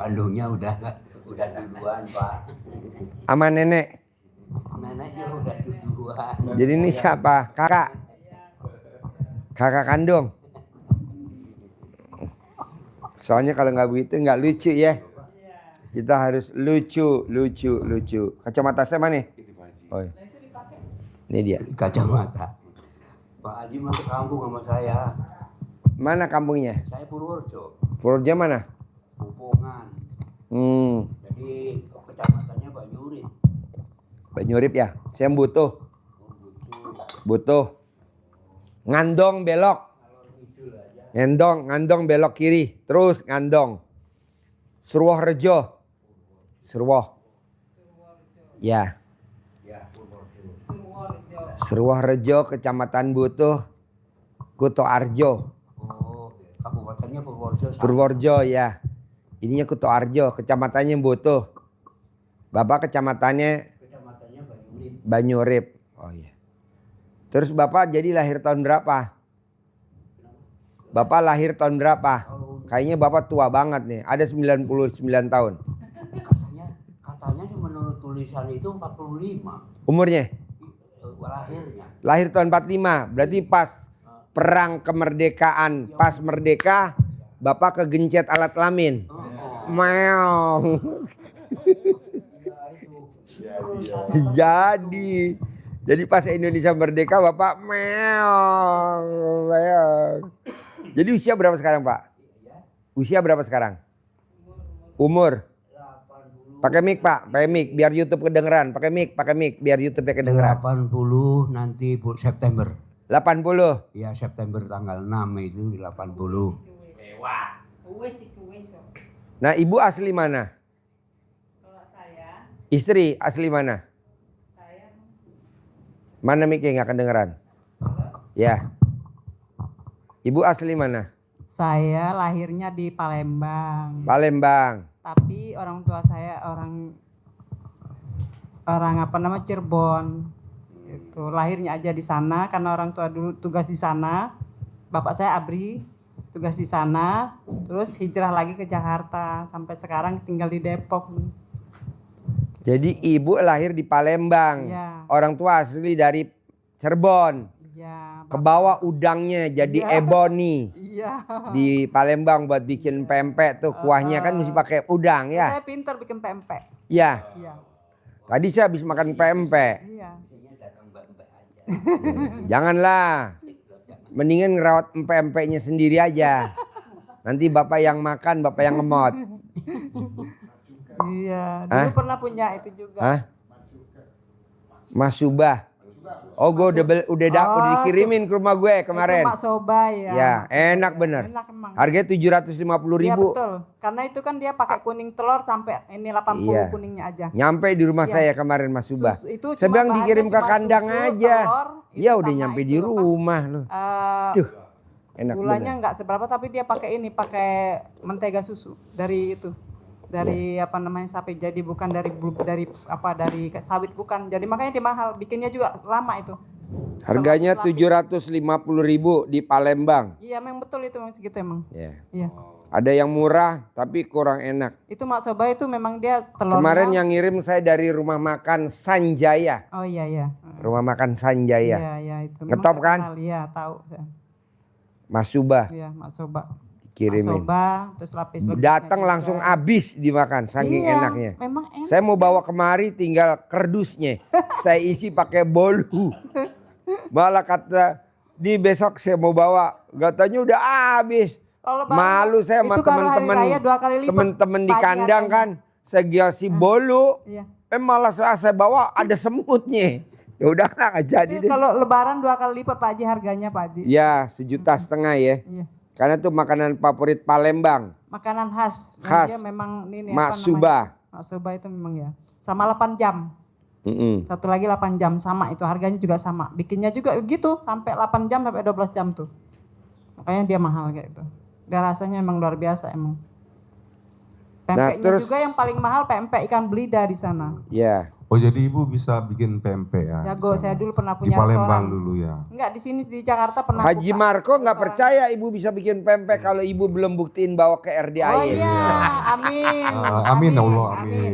kandungnya udah duluan, Pak. Sama nenek. Neneknya udah duluan. Jadi ini siapa? Kakak. Kakak kandung. Soalnya kalau nggak begitu nggak lucu ya. Kita harus lucu. Kacamata saya mana? Oh, iya. Ini dia. Kacamata. Pak Haji masuk kampung sama saya. Mana kampungnya? Saya Purworejo. Purworejo mana? Pupongan. Jadi kecamatannya Banyurip. Banyurip ya. Saya butuh. Ngandong belok. Ngandong belok kiri. Terus ngandong. Surworejo. Ya. Surworejo, Kecamatan Butuh, Kutoarjo. Oh, kabupatennya Purworejo. Purworejo ya. Ininya Kutoarjo, kecamatannya Butuh. Bapak kecamatannya Banyurip. Oh iya. Terus Bapak jadi lahir tahun berapa? Bapak lahir tahun berapa? Kayaknya Bapak tua banget nih. Ada 99 tahun. Katanya menurut tulisan itu 45. Umurnya? Lahirnya. Lahir tahun 45. Berarti pas perang kemerdekaan, pas merdeka Bapak kegencet alat kelamin. Meong. Jadi pas Indonesia merdeka Bapak meong. Jadi usia berapa sekarang, Pak? Usia berapa sekarang? Umur? Pakai mic, Pak, pakai mic biar YouTube kedengeran. Pakai mic biar YouTube kedengeran. 80 nanti September. 80. Ya, September tanggal 6 itu 80. Nah, Ibu asli mana? Kalau saya, Istri asli mana? saya Mana mic-nya nggak kedengeran? Ya. Ibu asli mana? Saya lahirnya di Palembang. Palembang. Tapi orang tua saya orang Cirebon. Itu lahirnya aja di sana karena orang tua dulu tugas di sana. Bapak saya ABRI, tugas di sana, terus hijrah lagi ke Jakarta sampai sekarang tinggal di Depok. Jadi ibu lahir di Palembang. Ya. Orang tua asli dari Cirebon. Ya, Kebawa udangnya jadi ebony. Iya. Di Palembang buat bikin pempek tuh kuahnya kan mesti pakai udang ya. Saya pintar bikin pempek. Iya. Iya. Tadi saya habis makan pempek. Iya. Janganlah. Mendingan ngerawat empek-empeknya sendiri aja. Nanti bapak yang makan, bapak yang ngemot. Iya, dulu pernah punya itu juga. Hah? Mas Subah. Oh, gue udah dikirimin ke rumah gue kemarin. Itu Mak Soba ya. Ya, enak bener. Enak emang. Harganya 750.000. Iya betul. Karena itu kan dia pakai kuning telur sampai ini 80 Iya. kuningnya aja. Nyampe di rumah Iya. saya kemarin Mas Subah. Itu Saya cuma bilang bahannya dikirim ke cuma kandang susu, aja. telur, itu Iya udah sama nyampe itu di apa? rumah loh. Duh, enak Gulanya bener. nggak seberapa tapi dia pakai mentega susu dari itu. Dari Iya. apa namanya sapi. Jadi bukan dari sawit bukan. Jadi makanya dia mahal. Bikinnya juga lama itu. Harganya Kalau lapis. 750.000 di Palembang. Iya memang betul itu memang segitu emang. Ya. Iya. Ada yang murah tapi kurang enak. Itu Mak Soba itu memang dia telurnya. Kemarin yang ngirim saya dari rumah makan Sanjaya. Oh iya. Rumah makan Sanjaya. Iya itu. Ngetop kan? Iya tahu. Mas Subah Iya Mak Soba. kirimin. Mak Soba terus lapis. Datang langsung habis dimakan saking Iya, enaknya. Memang enak. Saya mau bawa kemari tinggal kerdusnya. Saya isi pakai bolu. Malah kata di besok saya mau bawa, katanya udah habis. Kalau Malu saya sama itu kalau hari raya 2 kali lipat. temen-temen di pagi kandang harganya. kan. Saya giasi bolu. Iya. Malah saya bawa ada semutnya. Ya udah nggak jadi Itu deh. kalau lebaran 2 kali lipat Pak Haji harganya Pak Haji. Ya 1,5 juta ya. Iya. Karena itu makanan favorit Palembang. Makanan khas. Dan Khas. Dia memang ini Mak apa namanya? Subah. Mak Soba itu memang ya. Sama 8 jam. Mm-mm. Satu lagi 8 jam sama itu harganya juga sama. Bikinnya juga begitu sampai 8 jam sampai 12 jam tuh. Makanya dia mahal kayak itu. Dia rasanya emang luar biasa emang. Pempeknya terus- juga yang paling mahal pempek ikan belida di sana. Ya. Oh jadi ibu bisa bikin pempek ya? Jago, di sana? saya dulu pernah Di punya Palembang restoran. dulu ya? Enggak, di sini di Jakarta pernah Haji buka Marco nggak restoran. percaya ibu bisa bikin pempek kalau ibu belum buktiin bawa ke RDIY. Oh iya, amin. Amin, ya Allah, amin.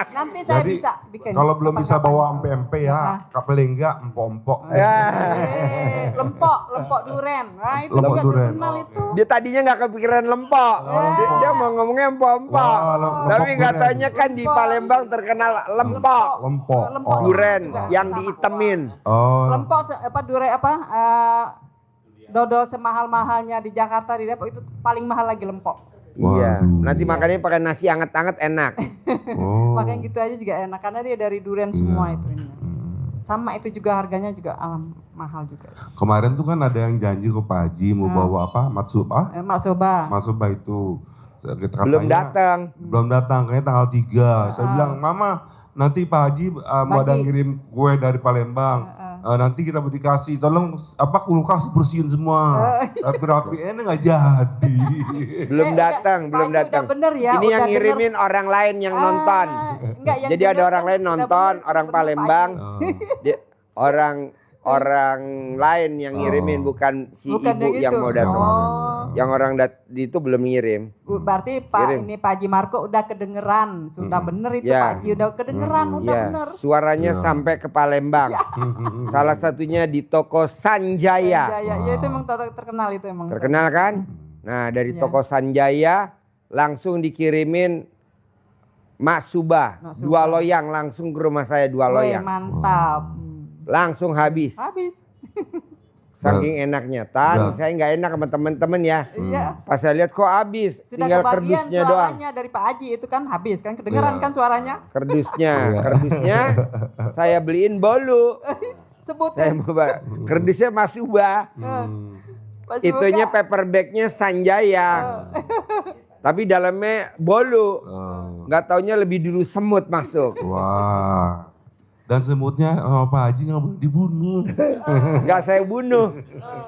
Nanti saya Jadi bisa bikin. kalau belum bisa kapan-kapan, bawa insya Allah. pempek ya, paling enggak empok-empok. Ya. Lempok duren. Nah, itu Lempok juga duren. terkenal itu. Dia tadinya nggak kepikiran lempok. Dia mau ngomongnya empok-empok. Wah, lempok Tapi duren. katanya kan di Palembang terkenal lempok. Lempok. Lempok Duren juga yang sama. diitemin. Oh. Lempok dure dodol semahal-mahalnya di Jakarta di Depok itu paling mahal lagi lempok. Iya, Waduh. nanti makannya pakai nasi anget-anget enak. Oh. Makanya gitu aja juga enak karena dia dari duren semua itu ini. Sama itu juga harganya juga mahal juga. Kemarin tuh kan ada yang janji ke Pak Haji mau bawa apa? Matsuba? Mak Soba. Matsuba itu. Kita Belum katanya- datang. Belum datang, kayaknya tanggal 3. Saya bilang, Mama nanti Pak Haji mau ada Bagi. ngirim kue dari Palembang. Nanti kita mau dikasih, tolong kulkas bersihin semua. Rapi-rapi, nggak jadi. Belum datang, belum Pak Haji datang. udah bener ya, Ini yang udah ngirimin orang lain yang nonton. Enggak, yang Jadi ada bener orang kan lain udah nonton, bener, orang bener, Palembang. Pak Orang lain yang ngirimin bukan si Bukan ibu yang yang itu. mau datang. Oh. Yang orang itu belum ngirim. Berarti Kirim. Pak Haji Marco udah kedengeran, sudah bener itu Ya. Pak Haji udah kedengeran, udah Ya, bener. suaranya sampai ke Palembang. Salah satunya di toko Sanjaya. Ya, itu emang terkenal itu emang. Terkenal kan? Nah, dari Iya. toko Sanjaya langsung dikirimin Matsuba, Matsuba. 2 loyang langsung ke rumah saya 2 Woi, loyang. mantap. Langsung habis. Habis. Saking enaknya. Tan, saya nggak enak sama temen-temen ya. Iya. Pas saya lihat kok habis, Sudah tinggal kebagian kerdusnya doang. suaranya dari Pak Haji itu kan habis kan kedengeran kan suaranya. Kerdusnya saya beliin bolu. Sebutin. Saya mau kerdusnya Matsuba. Pas Itunya buka, paper bagnya Sanjaya. Tapi dalamnya bolu. Nggak taunya lebih dulu semut masuk. Wah. Dan semutnya sama Pak Haji nggak boleh dibunuh. Nggak saya bunuh.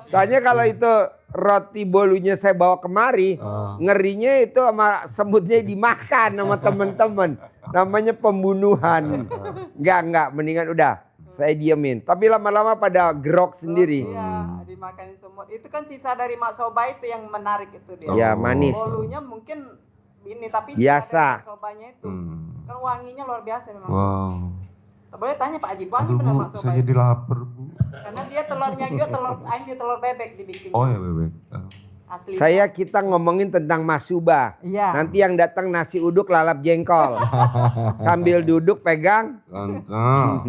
Soalnya kalau itu roti bolunya saya bawa kemari, ngerinya itu sama semutnya dimakan sama temen-temen. Namanya pembunuhan. Nggak, mendingan udah saya diemin. Tapi lama-lama pada grok sendiri. Iya, dimakanin semut. Itu kan sisa dari Mak Soba itu yang menarik itu dia. Ya manis. Bolunya mungkin ini tapi Biasa. sisa dari Mak Sobanya itu. Kan wanginya luar biasa memang. Wow. Boleh tanya Pak Haji, wangi Aduh benar Bu, Mak Soba saya itu? jadi lapar Bu. Karena dia telurnya juga telur bebek dibikin. Oh ya bebek. Asli. Kita ngomongin tentang Matsuba. Iya. Nanti yang datang nasi uduk lalap jengkol. Sambil duduk pegang. Lengkap.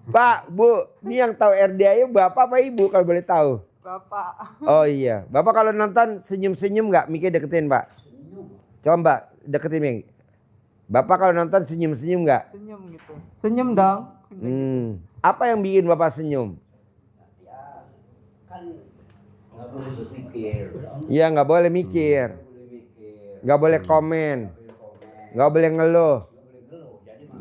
Pak, Bu, ini yang tahu RDIY Bapak apa Ibu kalau boleh tahu? Bapak. Oh iya, Bapak kalau nonton senyum-senyum nggak? Miki deketin Pak. Coba Mbak, deketin Miki. Bapak kalau nonton senyum-senyum nggak? Senyum gitu. Senyum dong. Apa yang bikin Bapak senyum? Kan nggak boleh berpikir, Iya nggak boleh mikir, nggak boleh komen, nggak boleh ngeluh.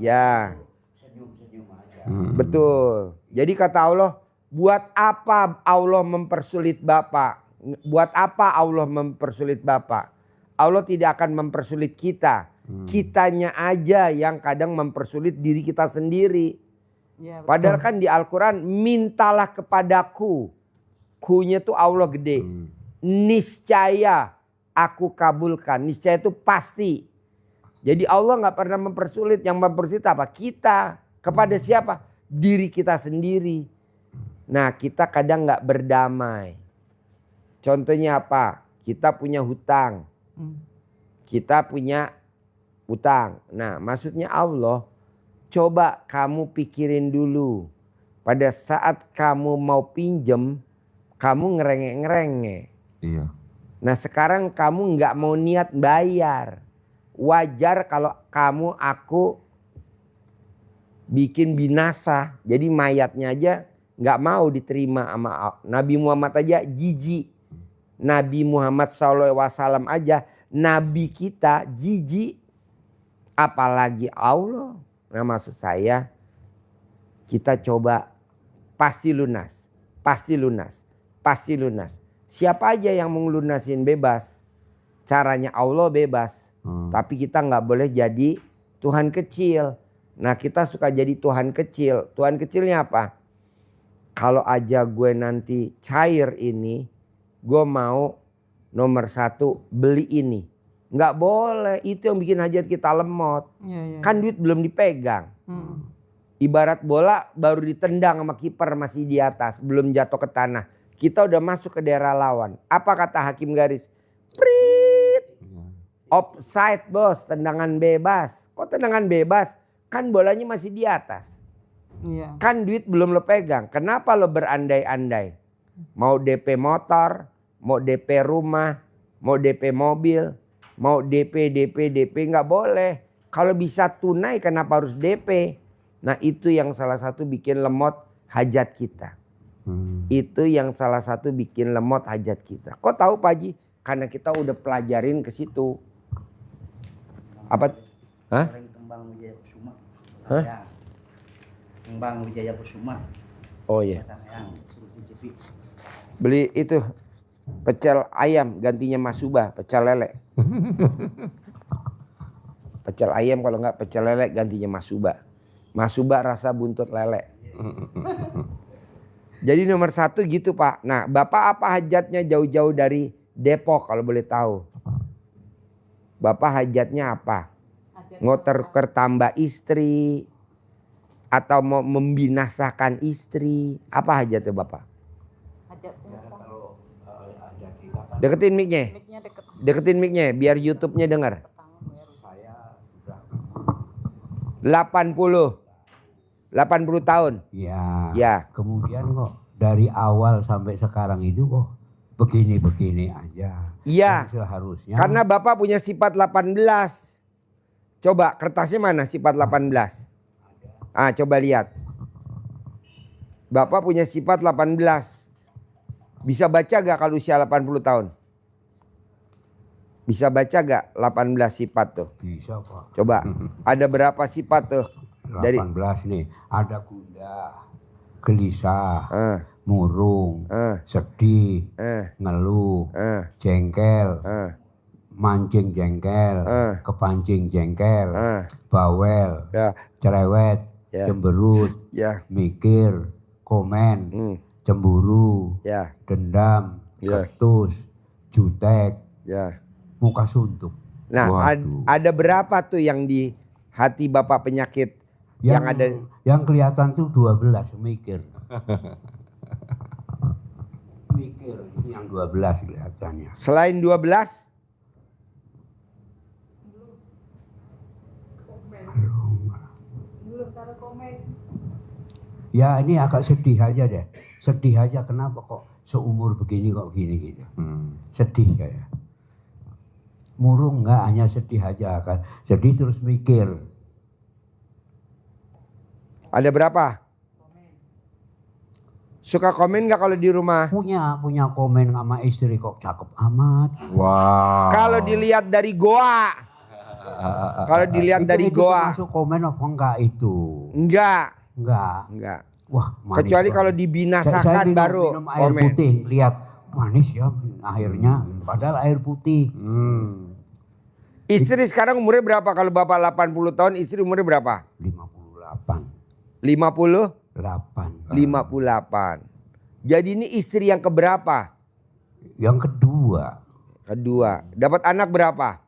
Ya, senyum-senyum aja. betul. Jadi kata Allah, buat apa Allah mempersulit Bapak? Buat apa Allah mempersulit Bapak? Allah tidak akan mempersulit kita. Kitanya aja yang kadang mempersulit diri kita sendiri. Iya, betul. Padahal kan di Al-Quran, mintalah kepadaku. Kunya tuh Allah gede. Niscaya aku kabulkan. Niscaya itu pasti. Jadi Allah nggak pernah mempersulit. Yang mempersulit apa? Kita. Kepada siapa? Diri kita sendiri. Nah kita kadang nggak berdamai. Contohnya apa? Kita punya hutang. Kita punya hutang. Nah maksudnya Allah, coba kamu pikirin dulu. Pada saat kamu mau pinjem, kamu ngerenge-ngerenge. Iya. Nah sekarang kamu nggak mau niat bayar. Wajar kalau kamu aku bikin binasa. Jadi mayatnya aja nggak mau diterima sama Nabi Muhammad aja jijik. Nabi Muhammad SAW aja, Nabi kita jijik. Apalagi Allah. Nah maksud saya, kita coba pasti lunas. Pasti lunas. Pasti lunas. Siapa aja yang mau lunasin bebas. caranya Allah bebas. Tapi kita nggak boleh jadi Tuhan kecil. Nah kita suka jadi Tuhan kecil. Tuhan kecilnya apa? Kalau aja gue nanti cair ini, gue mau nomor 1 beli ini. Nggak boleh, itu yang bikin hajat kita lemot. Kan duit belum dipegang. Ibarat bola baru ditendang sama kiper masih di atas, belum jatuh ke tanah. Kita udah masuk ke daerah lawan. Apa kata hakim garis? Prit. Offside bos, tendangan bebas. Kok tendangan bebas? Kan bolanya masih di atas. Kan duit belum lo pegang. Kenapa lo berandai-andai? Mau DP motor, mau DP rumah, mau DP mobil, mau DP nggak boleh. Kalau bisa tunai kenapa harus DP? Nah itu yang salah satu bikin lemot hajat kita. Itu yang salah satu bikin lemot hajat kita. Kok tahu Pak Haji? Karena kita udah pelajarin ke situ. Apa? Hah? Kembang Wijaya Kusuma. Hah? Ya. Kembang Wijaya Kusuma. Oh iya. Yang suruh cicipi. Beli itu pecel ayam gantinya masubah, pecel lele. Pecel ayam kalau nggak pecel lele gantinya masubah. Masubah rasa buntut lele. Jadi nomor 1 gitu Pak. Nah Bapak apa hajatnya jauh-jauh dari Depok kalau boleh tahu? Bapak hajatnya apa? Mau tukar tambah istri? Atau mau membinasakan istri? Apa hajatnya Bapak? Deketin mic-nya. Deketin mic-nya biar YouTube-nya dengar. 80 tahun. Ya. Ya. Kemudian kok dari awal sampai sekarang itu kok begini-begini aja. Iya. Dan seharusnya. Karena Bapak punya sifat 18. Coba kertasnya mana sifat 18? Ah, coba lihat. Bapak punya sifat 18. Bisa baca gak kalau usia 80 tahun? Bisa baca gak 18 sifat tuh? Bisa Pak. Coba. Ada berapa sifat tuh? 18 nih. Ada gundah, gelisah, murung, sedih, ngeluh, jengkel, mancing jengkel, kepancing jengkel, bawel, cerewet, cemberut, mikir, komen, cemburu, dendam, ketus, jutek, muka suntuk. Nah, ada berapa tuh yang di hati Bapak penyakit yang ada? Yang kelihatan tuh 12 mikir. Mikir itu yang 12 kelihatannya. Selain 12? Ya ini agak sedih aja deh. Sedih aja kenapa kok seumur begini kok gini gitu. Sedih kayak. Murung nggak hanya sedih aja kan. Sedih terus mikir. Ada berapa? Suka komen nggak kalau di rumah? Punya komen sama istri kok cakep amat. Wow. Kalau dilihat dari goa. Kalau dilihat dari itu goa. termasuk komen apa enggak itu? Enggak. Enggak. Wah, manis Kecuali banget. kalau dibinasakan Saya baru minum air komen. putih, lihat manis ya airnya, padahal air putih. Istri sekarang umurnya berapa? Kalau Bapak 80 tahun, istri umurnya berapa? 58. 58. Jadi ini istri yang keberapa? Yang kedua. Dapat anak berapa?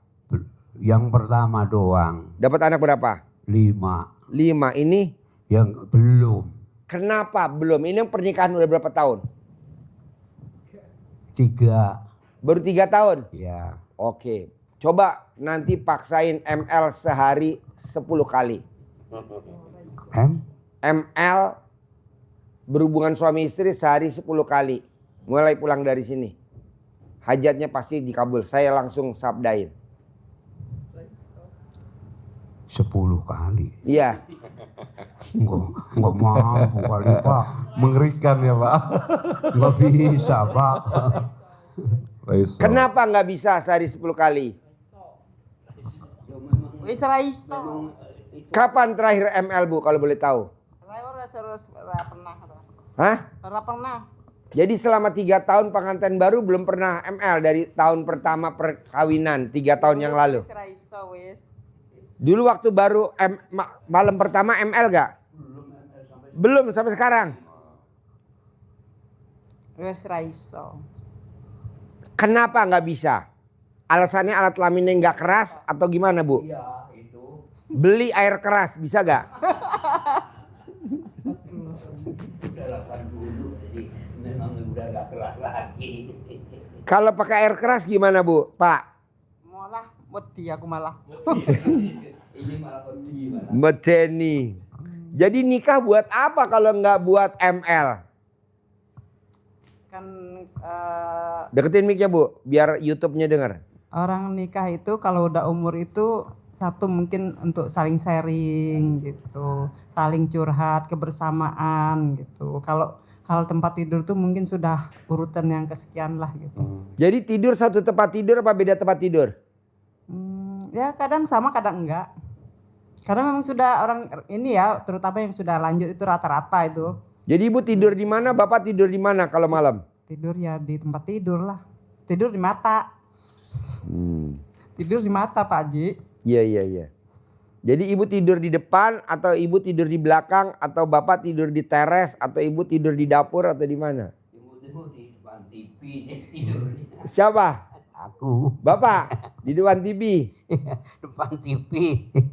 Yang pertama doang. Dapat anak berapa? 5. 5. Ini Yang belum. kenapa belum? Ini yang pernikahan udah berapa tahun? 3. Baru 3 tahun? Ya. Oke. Coba nanti paksain ML sehari 10 kali. ML berhubungan suami istri sehari 10 kali. Mulai pulang dari sini. Hajatnya pasti dikabul. Saya langsung sabdain. 10 kali. Iya. Enggak mampu kali Pak. Mengerikan ya Pak. Enggak bisa Pak. Kenapa nggak bisa sehari 10 kali? Wis ra iso. Kapan terakhir ML Bu kalau boleh tahu? Ora pernah. Hah? Ora pernah. Jadi selama 3 tahun pengantin baru belum pernah ML dari tahun pertama perkawinan 3 tahun yang lalu. Wis ra iso wis. Dulu waktu baru malam pertama ML gak? Belum sampai sekarang. Wis ra iso. Kenapa nggak bisa? Alasannya alat kelaminnya nggak keras atau gimana Bu? Iya, itu. Beli air keras bisa gak? Udah 8 dulu, jadi memang udah gak keras lagi. Kalau pakai air keras gimana Bu? Pak? Malah wedi aku malah. Ini malah pedih malah. Medeni. Jadi nikah buat apa kalau nggak buat ML? Kan Deketin mic-nya Bu, biar YouTube-nya denger. orang nikah itu kalau udah umur itu satu mungkin untuk saling sharing gitu, saling curhat, kebersamaan gitu. Kalau hal tempat tidur tuh mungkin sudah urutan yang kesekian lah gitu. Jadi tidur satu tempat tidur apa beda tempat tidur? Ya kadang sama kadang enggak. Karena memang sudah orang ini ya, terutama yang sudah lanjut itu rata-rata itu. Jadi Ibu tidur di mana, Bapak tidur di mana kalau malam? Tidur ya di tempat tidur lah. Tidur di mata. Tidur di mata Pak Haji. Iya. Jadi Ibu tidur di depan atau Ibu tidur di belakang atau Bapak tidur di teres atau Ibu tidur di dapur atau di mana? Ibu di depan TV tidurnya. Siapa? Aku Bapak di depan TV. depan TV.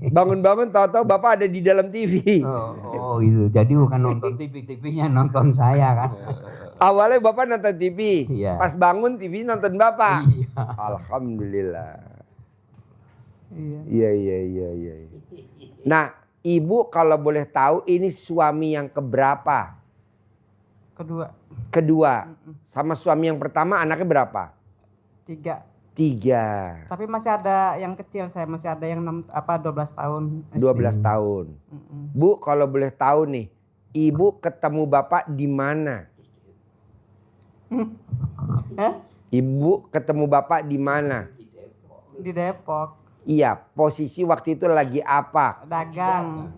Bangun-bangun tahu-tahu Bapak ada di dalam TV. Oh gitu. Jadi bukan nonton TV, TV-nya nonton saya kan. Awalnya Bapak nonton TV. Iya. Pas bangun TV nonton Bapak. Iya. Alhamdulillah. Iya. Iya. Nah, Ibu kalau boleh tahu ini suami yang keberapa? Kedua. Sama suami yang pertama anaknya berapa? 3. 3. Tapi masih ada yang kecil, saya masih ada yang 12 tahun. SD. 12 tahun. Bu, kalau boleh tahu nih, Ibu ketemu Bapak di mana? Ibu ketemu Bapak di mana? Di Depok. Iya, posisi waktu itu lagi apa? Dagang.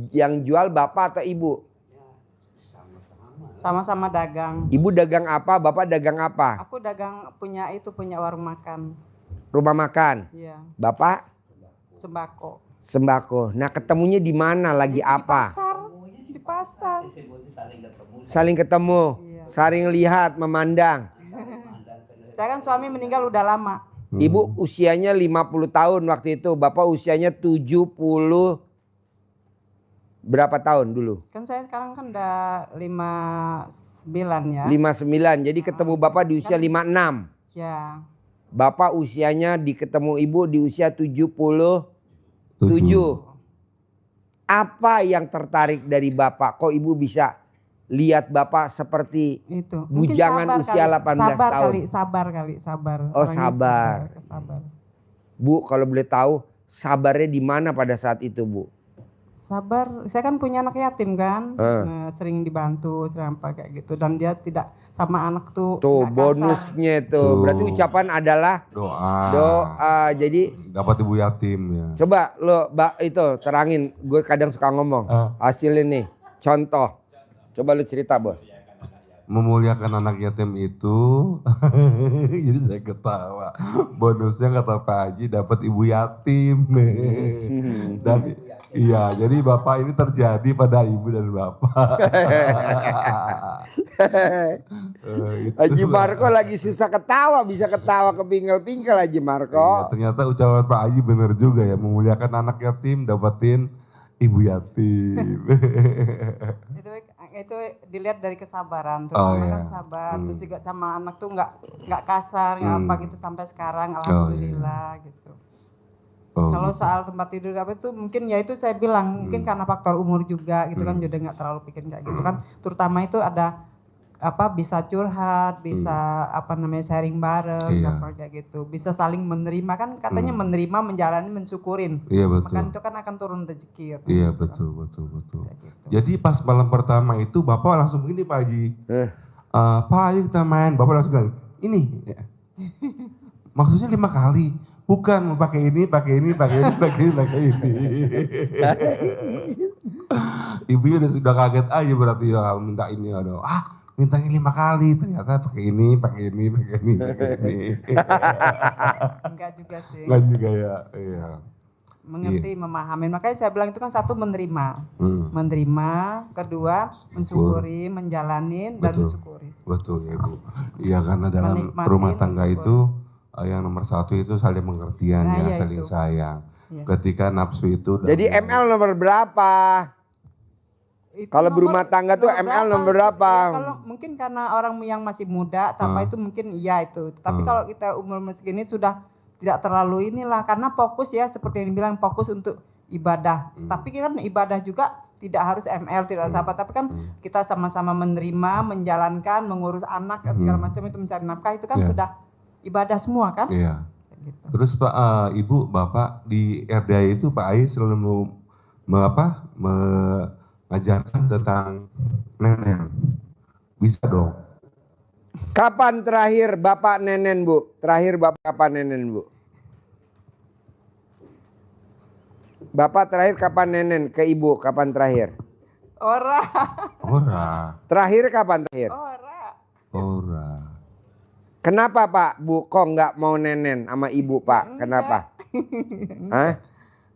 Yang jual Bapak atau Ibu? Sama-sama dagang. Ibu dagang apa? Bapak dagang apa? Aku dagang punya warung makan. Rumah makan. Iya. Bapak? Sembako. Sembako. Nah, ketemunya di mana? Lagi apa? Di pasar. Saling ketemu. Iya. Saling lihat, memandang. Saya kan suami meninggal udah lama. Ibu usianya 50 tahun waktu itu. Bapak usianya 70 berapa tahun dulu? Kan saya sekarang kan udah 59 ya. 59. Jadi ketemu Bapak di usia 56. Ya. Bapak usianya ketemu Ibu di usia 77. Apa yang tertarik dari Bapak? Kok Ibu bisa lihat Bapak seperti Itu. bujangan usia 18 tahun? Sabar. Oh, Orangnya sabar. Bu, kalau boleh tahu sabarnya di mana pada saat itu, Bu? Sabar, saya kan punya anak yatim kan, nah, sering dibantu, sering apa kayak gitu, dan dia tidak sama anak tuh. Tuh nggak bonusnya tuh. Berarti ucapan adalah doa. Jadi dapat ibu yatim ya. coba lo itu terangin. Gue kadang suka ngomong hasilnya nih. Contoh. Coba lu cerita Bos. Memuliakan anak yatim itu, jadi saya ketawa. Bonusnya kata Pak Haji dapat ibu yatim. Dan iya, jadi Bapak ini terjadi pada ibu dan Bapak. Haji Marco lagi susah ketawa, bisa ketawa kepinggal-pinggal Haji Marco. Iya, ternyata ucapan Pak Haji benar juga ya, memuliakan anak yatim dapetin ibu yatim. itu dilihat dari kesabaran, terutama iya. kan sabar, terus juga sama anak tuh nggak kasar, nggak apa gitu sampai sekarang, alhamdulillah gitu. Kalau soal tempat tidur apa itu mungkin ya itu saya bilang mungkin karena faktor umur juga gitu kan, jadi nggak terlalu pikirin kayak gitu kan, terutama itu ada bisa curhat, bisa sharing bareng, kayak gitu, bisa saling menerima kan, katanya menerima, menjalani, mensyukurin. Iya betul. Maka itu kan akan turun rezeki. Iya betul. Gitu. Jadi pas malam pertama itu Bapak langsung begini Pak Haji. Pak ayo kita main. Bapak langsung bilang ini. Maksudnya 5 kali. Bukan pakai ini. Ibunya sudah kaget aja berarti ya minta ini. Ngintangin 5 kali, ternyata pakai ini. Enggak juga sih. Enggak juga ya, iya. Mengerti, memahami. Makanya saya bilang itu kan satu menerima. Hmm. Menerima, kedua mensyukuri, menjalanin dan Betul. mensyukuri. Betul ya Bu. Iya karena dalam Menikmati, rumah tangga mensyukuri. itu yang nomor satu itu saling pengertian Nah, ya, iya saling itu. sayang. Iya. Ketika nafsu itu Jadi ML nomor berapa? Itu Kalau nomor- berumah tangga tuh ML nomor berapa? Ya, kalau mungkin karena orang yang masih muda, tanpa itu mungkin iya itu. Tapi kalau kita umur segini sudah tidak terlalu inilah, karena fokus ya seperti yang dibilang fokus untuk ibadah. Tapi kan ibadah juga tidak harus ML, tidak harus apa. Tapi kan kita sama-sama menerima, menjalankan, mengurus anak segala macam itu mencari nafkah itu kan Iya. sudah ibadah semua kan? Iya. Gitu. Terus Pak, Ibu, Bapak di RDA itu Pak Ais selalu mengajarkan tentang nenek. Bisa dong. Kapan terakhir Bapak nenen, Bu? Terakhir Bapak kapan nenen, Bu? Bapak terakhir kapan nenen ke Ibu? Kapan terakhir? Ora. Terakhir kapan terakhir? Ora. Kenapa Pak, Bu? Kok nggak mau nenen sama Ibu, Pak? Kenapa? Hah?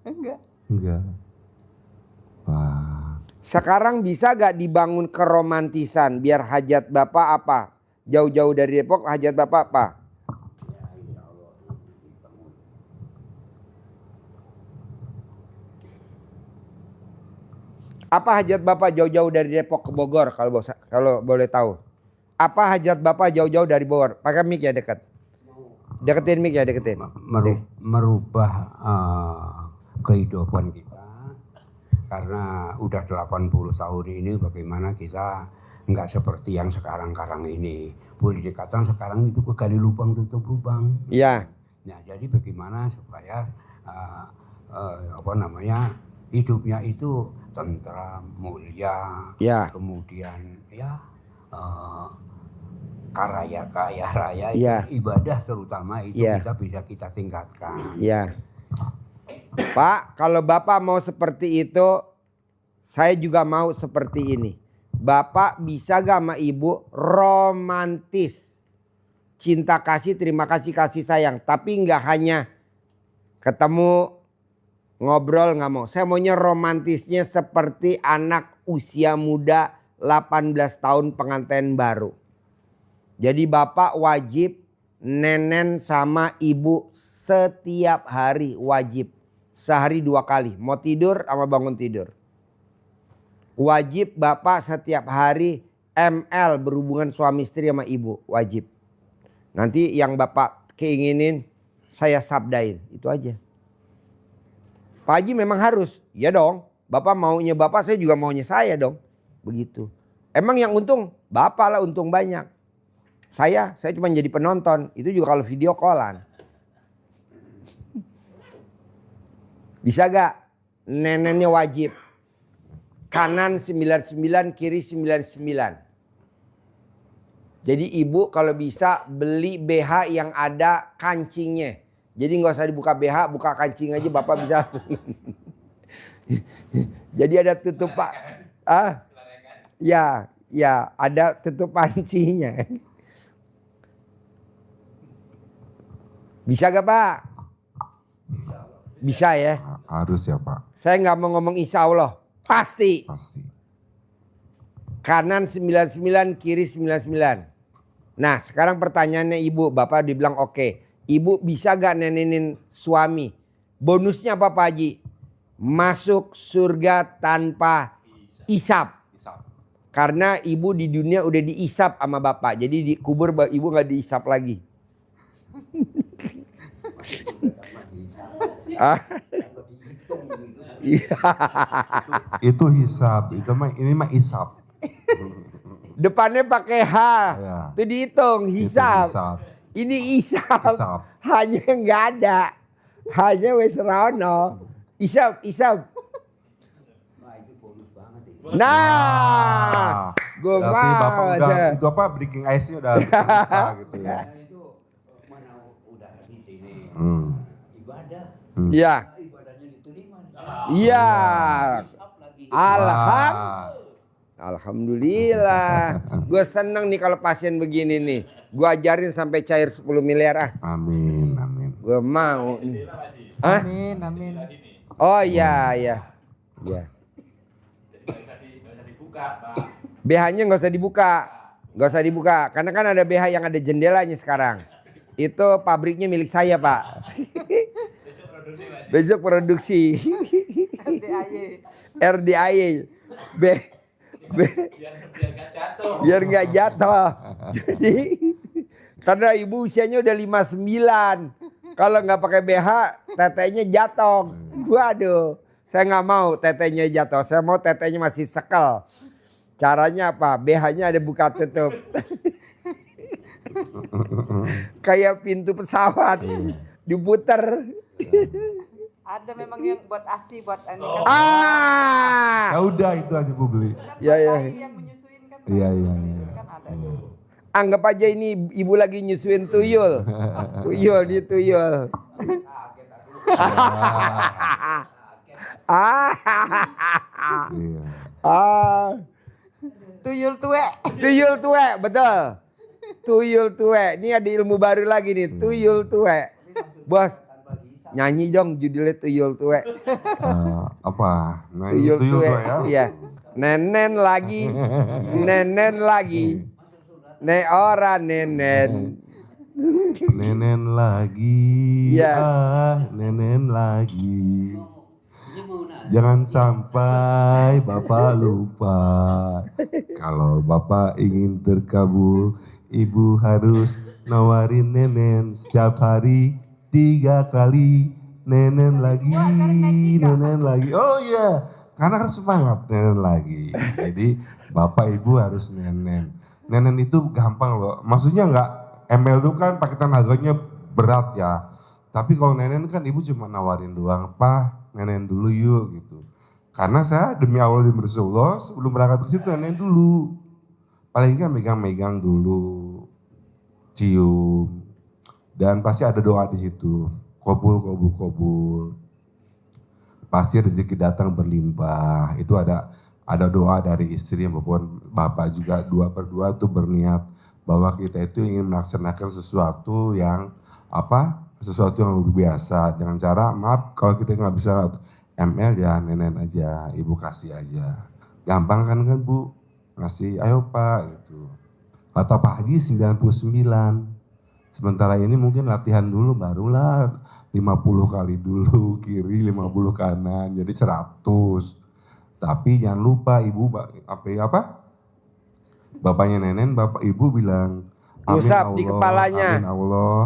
Enggak. Wah. Sekarang bisa gak dibangun keromantisan biar hajat Bapak apa? Jauh-jauh dari Depok hajat Bapak apa? Apa hajat Bapak jauh-jauh dari Depok ke Bogor kalau boleh tahu? Apa hajat Bapak jauh-jauh dari Bogor? Pakai mic ya dekat. Deketin mic ya, deketin. Merubah kehidupan kita karena udah 80 tahun ini bagaimana kita nggak seperti yang sekarang ini. Boleh dikatakan sekarang itu gali lubang tutup lubang. Iya. Nah, jadi bagaimana supaya hidupnya itu tentram, mulia, Ya. kemudian kaya raya Ya. ibadah terutama itu Ya. bisa kita tingkatkan. Iya. Pak, kalau Bapak mau seperti itu, saya juga mau seperti ini. Bapak bisa gak sama Ibu romantis? Cinta kasih, terima kasih, kasih sayang. Tapi nggak hanya ketemu, ngobrol nggak mau. Saya maunya romantisnya seperti anak usia muda 18 tahun pengantin baru. Jadi Bapak wajib nenen sama Ibu setiap hari, wajib. Sehari 2 kali, mau tidur sama bangun tidur. Wajib Bapak setiap hari ML berhubungan suami istri sama Ibu, wajib. Nanti yang Bapak keinginin saya sabdain, itu aja. Pak Haji memang harus, ya dong. Bapak maunya Bapak, saya juga maunya saya dong. Begitu. Emang yang untung Bapak lah, untung banyak. Saya cuma jadi penonton, itu juga kalau video callan. Bisa gak? Nenennya wajib. Kanan 99, kiri 99. Jadi ibu kalau bisa beli BH yang ada kancingnya. Jadi nggak usah dibuka BH, buka kancing aja Bapak bisa. Jadi ada tutup Pak. Ya ada tutup pancinya. Bisa gak Pak? Bisa ya. Harus ya Pak. Saya nggak mau ngomong insya Allah. Pasti. Kanan 99, kiri 99. Nah sekarang pertanyaannya Ibu, Bapak dibilang oke. Ibu bisa gak nenenin suami? Bonusnya apa Pak Haji? Masuk surga tanpa isap. Karena Ibu di dunia udah diisap sama Bapak. Jadi dikubur Ibu gak diisap lagi. Itu hisab, ini mah isap. Depannya pakai H, Ya. itu dihitung hisab. Ini isap. Hanya nggak ada, hanya wes rono. Isap. Nah, gue Berarti Bapak mah udah itu apa breaking ice-nya udah bisa gitu ya. Itu mana udah di sini ibadah, Iya, ibadahnya diterima. iya. Hisap lagi. Alhamdulillah. Alhamdulillah. Gue seneng nih kalau pasien begini nih. Gue ajarin sampai cair 10 miliar ah. Amin, amin. Gue mau nih. Hah? Amin, amin. Oh iya, iya. Iya. BH-nya nggak usah dibuka. Nggak usah dibuka. Karena kan ada BH yang ada jendelanya sekarang. Itu pabriknya milik saya, Pak. Besok produksi. RDAY. RDAY. Biar nggak jatuh. Jadi karena ibu usianya udah 59. Kalau nggak pakai BH, tetenya jatuh. Waduh, saya nggak mau tetenya jatuh. Saya mau tetenya masih sekel. Caranya apa? BH-nya ada buka tutup. Kayak pintu pesawat. Diputer. Ada memang yang buat ASI, buat ini kan. Ah. Ya udah itu aja Bu beli. Kan Ya, buat ya. bayi yang menyusuin kan. Iya, iya, iya. Kan ada tuh. Anggap aja ini ibu lagi nyusuin tuyul. Tuyul, dia tuyul. Ah. Iya. Ah. Tuyul tuwek. Tuyul tuwek, betul. Tuyul tuwek. Ini ada ilmu baru lagi nih, tuyul tuwek. Bos, nyanyi dong judulnya tuyul tuwek. Apa? Nah, Tuyul itu tuwek. ya. Iya. Nenen lagi. Nenen lagi. Ne ora nenen. Nenen lagi. Iya. Nenen lagi. Jangan sampai Bapak lupa. Kalau Bapak ingin terkabul, Ibu harus nawarin Nenen setiap hari 3 kali. Nenen lagi, Nenen lagi. Oh iya, karena harus semangat Nenen lagi. Jadi Bapak Ibu harus Nenen. Nenen itu gampang loh. Maksudnya nggak ML itu kan pakai tenaganya berat ya. Tapi kalau Nenen kan Ibu cuma nawarin doang, Pak. Nenen dulu yuk gitu. Karena saya demi Allah demi Rasulullah sebelum berangkat ke situ nenen dulu. Paling nggak megang-megang dulu, cium, dan pasti ada doa di situ. Kobul, kobul, kobul. Pasti rezeki datang berlimpah. Itu ada doa dari istri maupun bapak juga berdua tuh berniat bahwa kita itu ingin melaksanakan sesuatu yang sesuatu yang luar biasa dengan cara maaf kalau kita nggak bisa ML ya Nenen aja, Ibu kasih aja. Gampang kan Bu? Ngasih, ayo Pak gitu. Kata Pak Haji 99. Sementara ini mungkin latihan dulu barulah 50 kali dulu kiri, 50 kanan jadi 100. Tapi jangan lupa Ibu bapaknya Nenen, Bapak Ibu bilang amin Ngusap Allah, di kepalanya. amin Allah.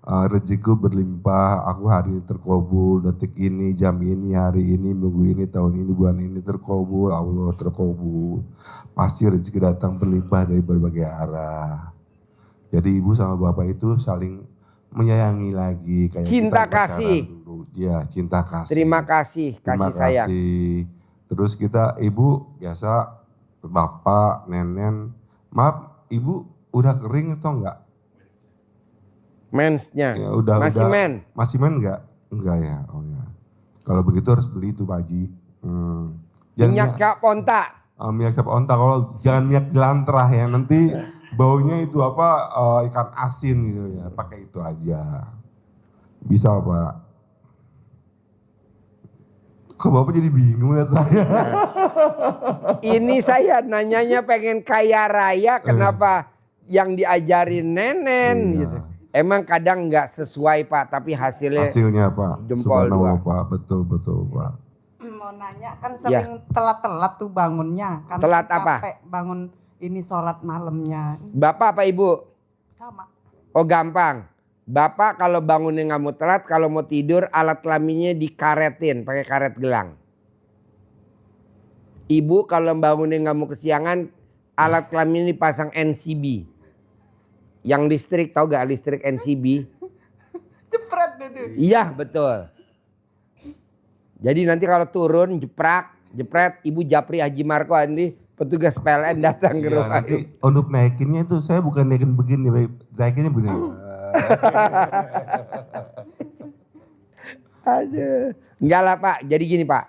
Rezekiku berlimpah, aku hari ini terkabul, detik ini, jam ini, hari ini, minggu ini, tahun ini, bulan ini terkabul, Allah terkabul. Pasti rezeki datang berlimpah dari berbagai arah. Jadi ibu sama bapak itu saling menyayangi lagi kayak Cinta kita pacaran kasih. dulu. Ya, cinta kasih. Terima kasih, Terima kasih sayang. Terus kita ibu biasa bapak, Nenen, maaf ibu udah kering atau enggak? Mensnya. Ya, udah, men. Masih men enggak? Enggak ya. Oh ya. Kalau begitu harus beli itu Pak Haji. Minyak cap onta. Minyak cap onta. Kalau jangan minyak jelantrah ya. Nanti baunya itu ikan asin gitu ya. Pakai itu aja. Bisa Pak. Kok Bapak jadi bingung lihat saya? Ini saya nanyanya pengen kaya raya. Kenapa yang diajarin Nenen Iya. gitu. Emang kadang nggak sesuai Pak, tapi hasilnya Pak. jempol Subhanallah, dua. Pak. Betul Pak. Mau nanya kan sering telat-telat tuh bangunnya. Kan Telat apa? capek bangun ini sholat malamnya. Bapak apa Ibu? Sama. Oh gampang. Bapak kalau bangunnya nggak mau telat, kalau mau tidur alat kelaminnya dikaretin pakai karet gelang. Ibu kalau bangunnya nggak mau kesiangan, alat kelaminnya dipasang NCB. Yang listrik, tahu gak listrik NCB? Jepret gitu. Iya betul. Jadi nanti kalau turun jepret Ibu Japri Haji Marko nanti petugas PLN datang ke Iya, rumah. nanti untuk naikinnya itu saya bukan naikin begini, naikinnya begini. Aduh. Enggak lah Pak, jadi gini Pak.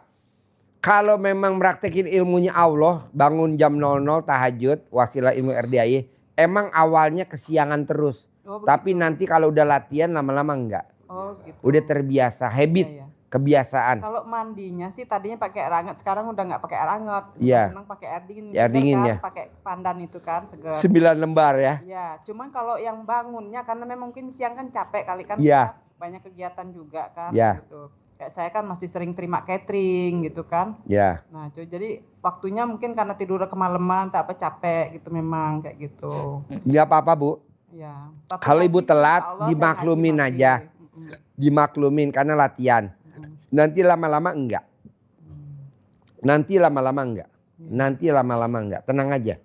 Kalau memang praktekin ilmunya Allah, bangun jam 00 tahajud, wasilah ilmu RDAY, emang awalnya kesiangan terus. Oh, Tapi nanti kalau udah latihan lama-lama enggak. Oh gitu. Udah terbiasa, habit, Iya, iya. kebiasaan. Kalau mandinya sih tadinya pakai air hangat, sekarang udah nggak pakai air hangat. Iya. Senang pakai air dingin. Air Seger dingin kan, ya. Pakai pandan itu kan segar. 9 lembar ya. Ya, cuman kalau yang bangunnya karena memang mungkin siang kan capek kali kan, Iya. kita banyak kegiatan juga kan. Iya. Gitu. Kayak saya kan masih sering terima catering gitu kan. Ya. Nah, jadi waktunya mungkin karena tidur kemalaman, tak apa capek gitu memang kayak gitu. Nggak apa-apa Bu. Ya. Tapi Kalau nanti ibu sih, telat, insya Allah saya dimaklumin ngaji aja. maghrib. Dimaklumin karena latihan. Nanti lama-lama enggak. Nanti lama-lama enggak. Nanti lama-lama enggak. Tenang aja.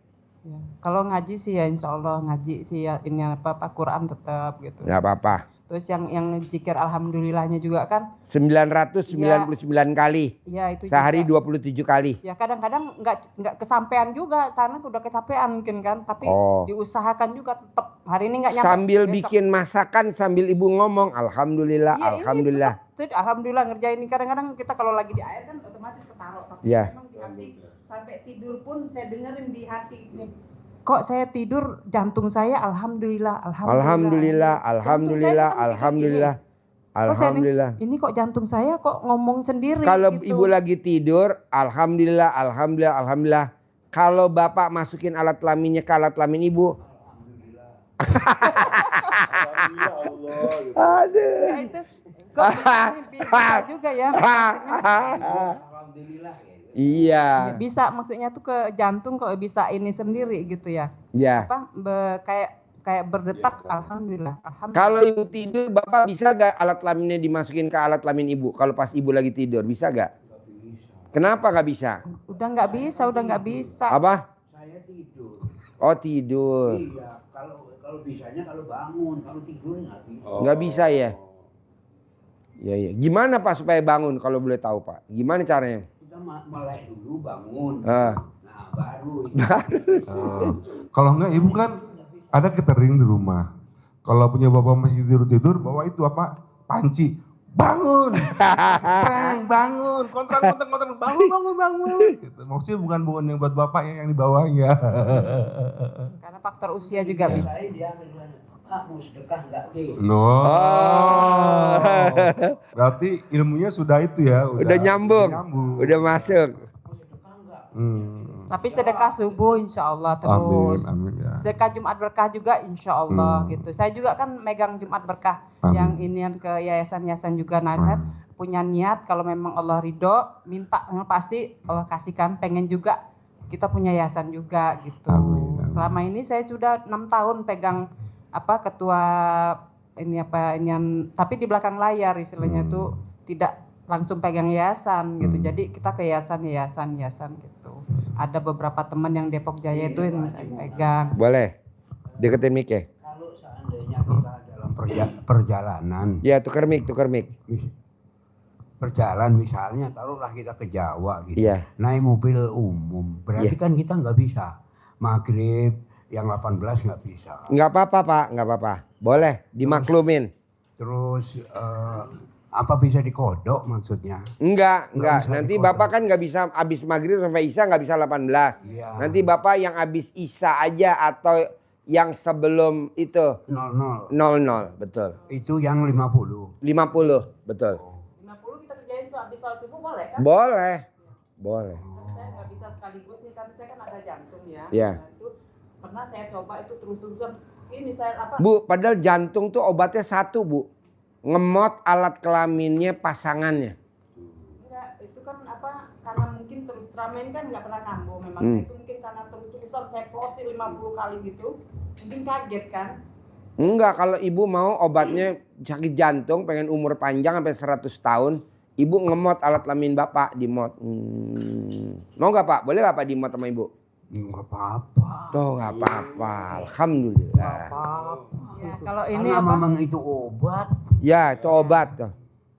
Ya. Kalau ngaji sih ya insya Allah ngaji sih ya ini apa Quran tetap gitu. Nggak apa-apa. Terus yang zikir alhamdulillahnya juga kan. 999 kali. Ya itu Sehari juga. 27 kali. Ya kadang-kadang nggak kesampaian juga, sana udah kecapean mungkin kan, tapi Oh. diusahakan juga tetap hari ini nggak nyampe. Sambil besok. bikin masakan, sambil ibu ngomong alhamdulillah, Iya, alhamdulillah. Ini tetap, alhamdulillah ngerjain ini. Kadang-kadang kita kalau lagi di air kan otomatis ketaruh. Tapi Iya. memang di hati sampai tidur pun saya dengerin di hati nih. Kok saya tidur jantung saya alhamdulillah, Alhamdulillah, alhamdulillah, Jantung saya kan alhamdulillah. Kok saya Alhamdulillah. ini kok jantung saya kok ngomong sendiri Kalau gitu. ibu lagi tidur, alhamdulillah, alhamdulillah, alhamdulillah. Kalau bapak masukin alat kelaminnya ke alat kelamin ibu, aduh. Ya, itu kok bisa juga ya maksudnya. Alhamdulillah gitu. Iya, Ya, bisa maksudnya tuh ke jantung kok bisa ini sendiri gitu ya. ya. Apa kayak berdetak alhamdulillah. Kalau ibu tidur, bapak bisa gak alat kelaminnya dimasukin ke alat kelamin ibu? Kalau pas ibu lagi tidur, bisa gak? Kenapa gak bisa? Udah nggak bisa. Apa? Saya tidur. Oh tidur. Iya, kalau bisanya kalau bangun, kalau tidur nggak bisa. Nggak bisa ya? Ya, ya. Gimana Pak supaya bangun kalau boleh tahu Pak? Gimana caranya? Kita melek dulu bangun. Ah. Nah baru. Kalau enggak ibu kan ada catering di rumah. Kalau punya bapak masih tidur-tidur, bawa itu apa? Panci. Bangun. Bang, bangun. Kontrak, bangun. Gitu. Maksudnya bukan yang buat bapak yang di bawahnya. Karena faktor usia juga bisa. Saya dia bilang, Pak mau sedekah nggak? Oke. No. Oh. Berarti ilmunya sudah itu ya. Udah nyambung. Udah masuk. Mau sedekah nggak? Tapi sedekah subuh insya Allah terus. Amin ya. Sedekah Jumat berkah juga insya Allah gitu. Saya juga kan megang Jumat berkah yang inian ke yayasan-yayasan juga. Nah saya punya niat kalau memang Allah ridho minta pasti Allah kasihkan. Pengen juga kita punya yayasan juga gitu. Amin. Selama ini saya sudah 6 tahun pegang apa ketua tapi di belakang layar istilahnya tuh tidak langsung pegang yayasan gitu. Jadi kita ke yayasan gitu. Ada beberapa teman yang Depok Jaya itu yang saya pegang. Boleh. Deketin mic ya. Kalau seandainya kita dalam Perjalanan, Ya tuker mic. perjalanan misalnya taruhlah kita ke Jawa gitu. Iya. Naik mobil umum, berarti Iya. kan kita nggak bisa. Maghrib yang 18 nggak bisa. Nggak apa-apa Pak, nggak apa-apa. Boleh, dimaklumin. Terus apa bisa dikodok maksudnya? Enggak. Nggak bisa Nanti dikodok. Bapak kan nggak bisa abis maghrib sampai isya nggak bisa 18. Iya. Nanti Bapak yang abis isya aja atau yang sebelum itu 00. 00, betul. Itu yang 50. 50, betul. 50 kita kerjain habis sholat subuh boleh kan? Boleh. Saya nggak bisa sekaligus nih kan saya kan ada jantung ya. Iya. Nah, itu pernah saya coba itu terus-terusan ini saya apa? Bu, padahal jantung tuh obatnya satu Bu. Ngemot alat kelaminnya pasangannya. Enggak, itu kan apa karena mungkin terus Tramen kan nggak pernah kambuh memang itu mungkin karena terus-terusan saya plosi 50 kali gitu. Mungkin kaget kan? Enggak, kalau ibu mau obatnya sakit jantung, pengen umur panjang sampai 100 tahun, ibu ngemot alat kelamin bapak, dimot. Mau nggak Pak? Boleh nggak Pak dimot sama ibu? Nggak apa-apa. Tuh nggak apa-apa, alhamdulillah. Ya, kalau ini Karena apa? memang itu obat. Ya, itu obat tuh.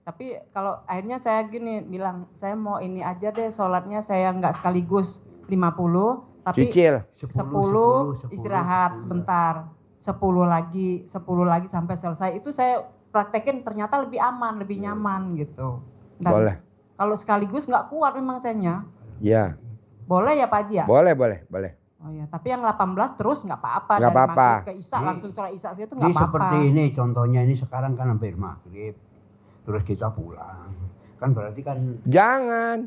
Tapi kalau akhirnya saya gini bilang, saya mau ini aja deh sholatnya saya nggak sekaligus 50, tapi Cicil. 10 istirahat sebentar. 10 lagi sampai selesai. Itu saya praktekin ternyata lebih aman, lebih nyaman gitu. Dan Boleh. Kalau sekaligus nggak kuat memang sayanya. Ya, Boleh ya Pak Haji ya? boleh, boleh, boleh. Oh ya, tapi yang 18 terus nggak apa-apa. Nggak Dari apa-apa. maghrib ke Isya langsung sholat Isya itu Ini nggak apa-apa. seperti ini contohnya, ini sekarang kan hampir maghrib. Terus kita pulang. Kan berarti kan Jangan.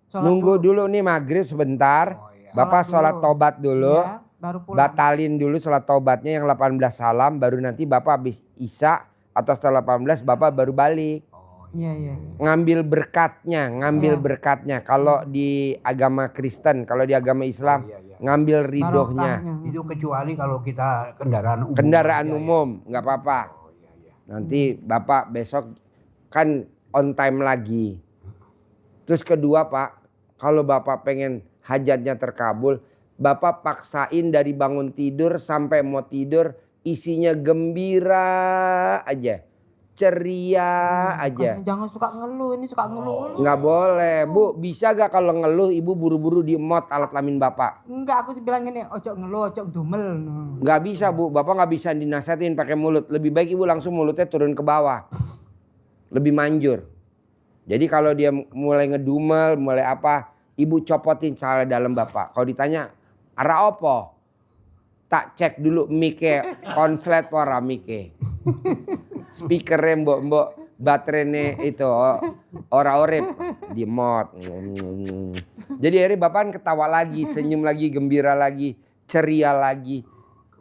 Sholat Nunggu dulu nih maghrib sebentar. Oh, iya. Bapak sholat Sholat dulu. tobat dulu. Iya, baru pulang. Batalin dulu sholat tobatnya yang 18 salam. Baru nanti Bapak habis Isya atau setelah 18 Bapak baru balik. Oh, Iya, iya, iya. Ngambil berkatnya, ngambil Iya. berkatnya. Kalau di agama Kristen, kalau di agama Islam, iya, iya. ngambil ridhohnya. Barokahnya. Itu kecuali kalau kita kendaraan umum. Kendaraan aja, ya. umum, nggak apa-apa. Oh, iya, iya. Nanti Bapak besok kan on time lagi. Terus kedua Pak, kalau Bapak pengen hajatnya terkabul, Bapak paksain dari bangun tidur sampai mau tidur isinya gembira aja. Ceria aja. Jangan suka ngeluh, ini suka ngeluh. Nggak boleh. Bu, bisa gak kalau ngeluh ibu buru-buru di mod alat kelamin Bapak? Enggak, aku sih bilang ini, ojo ngeluh, ojo dumel. Nggak bisa Bu, Bapak nggak bisa dinasihatin pakai mulut. Lebih baik ibu langsung mulutnya turun ke bawah. Lebih manjur. Jadi kalau dia mulai ngedumel, mulai apa, ibu copotin salah dalam Bapak. Kalau ditanya, arah opo? Tak cek dulu mike, konslet ora mike. Speakernya mbok baterainya itu ora orep di mod. Jadi akhirnya Bapak kan ketawa lagi, senyum lagi, gembira lagi, ceria lagi.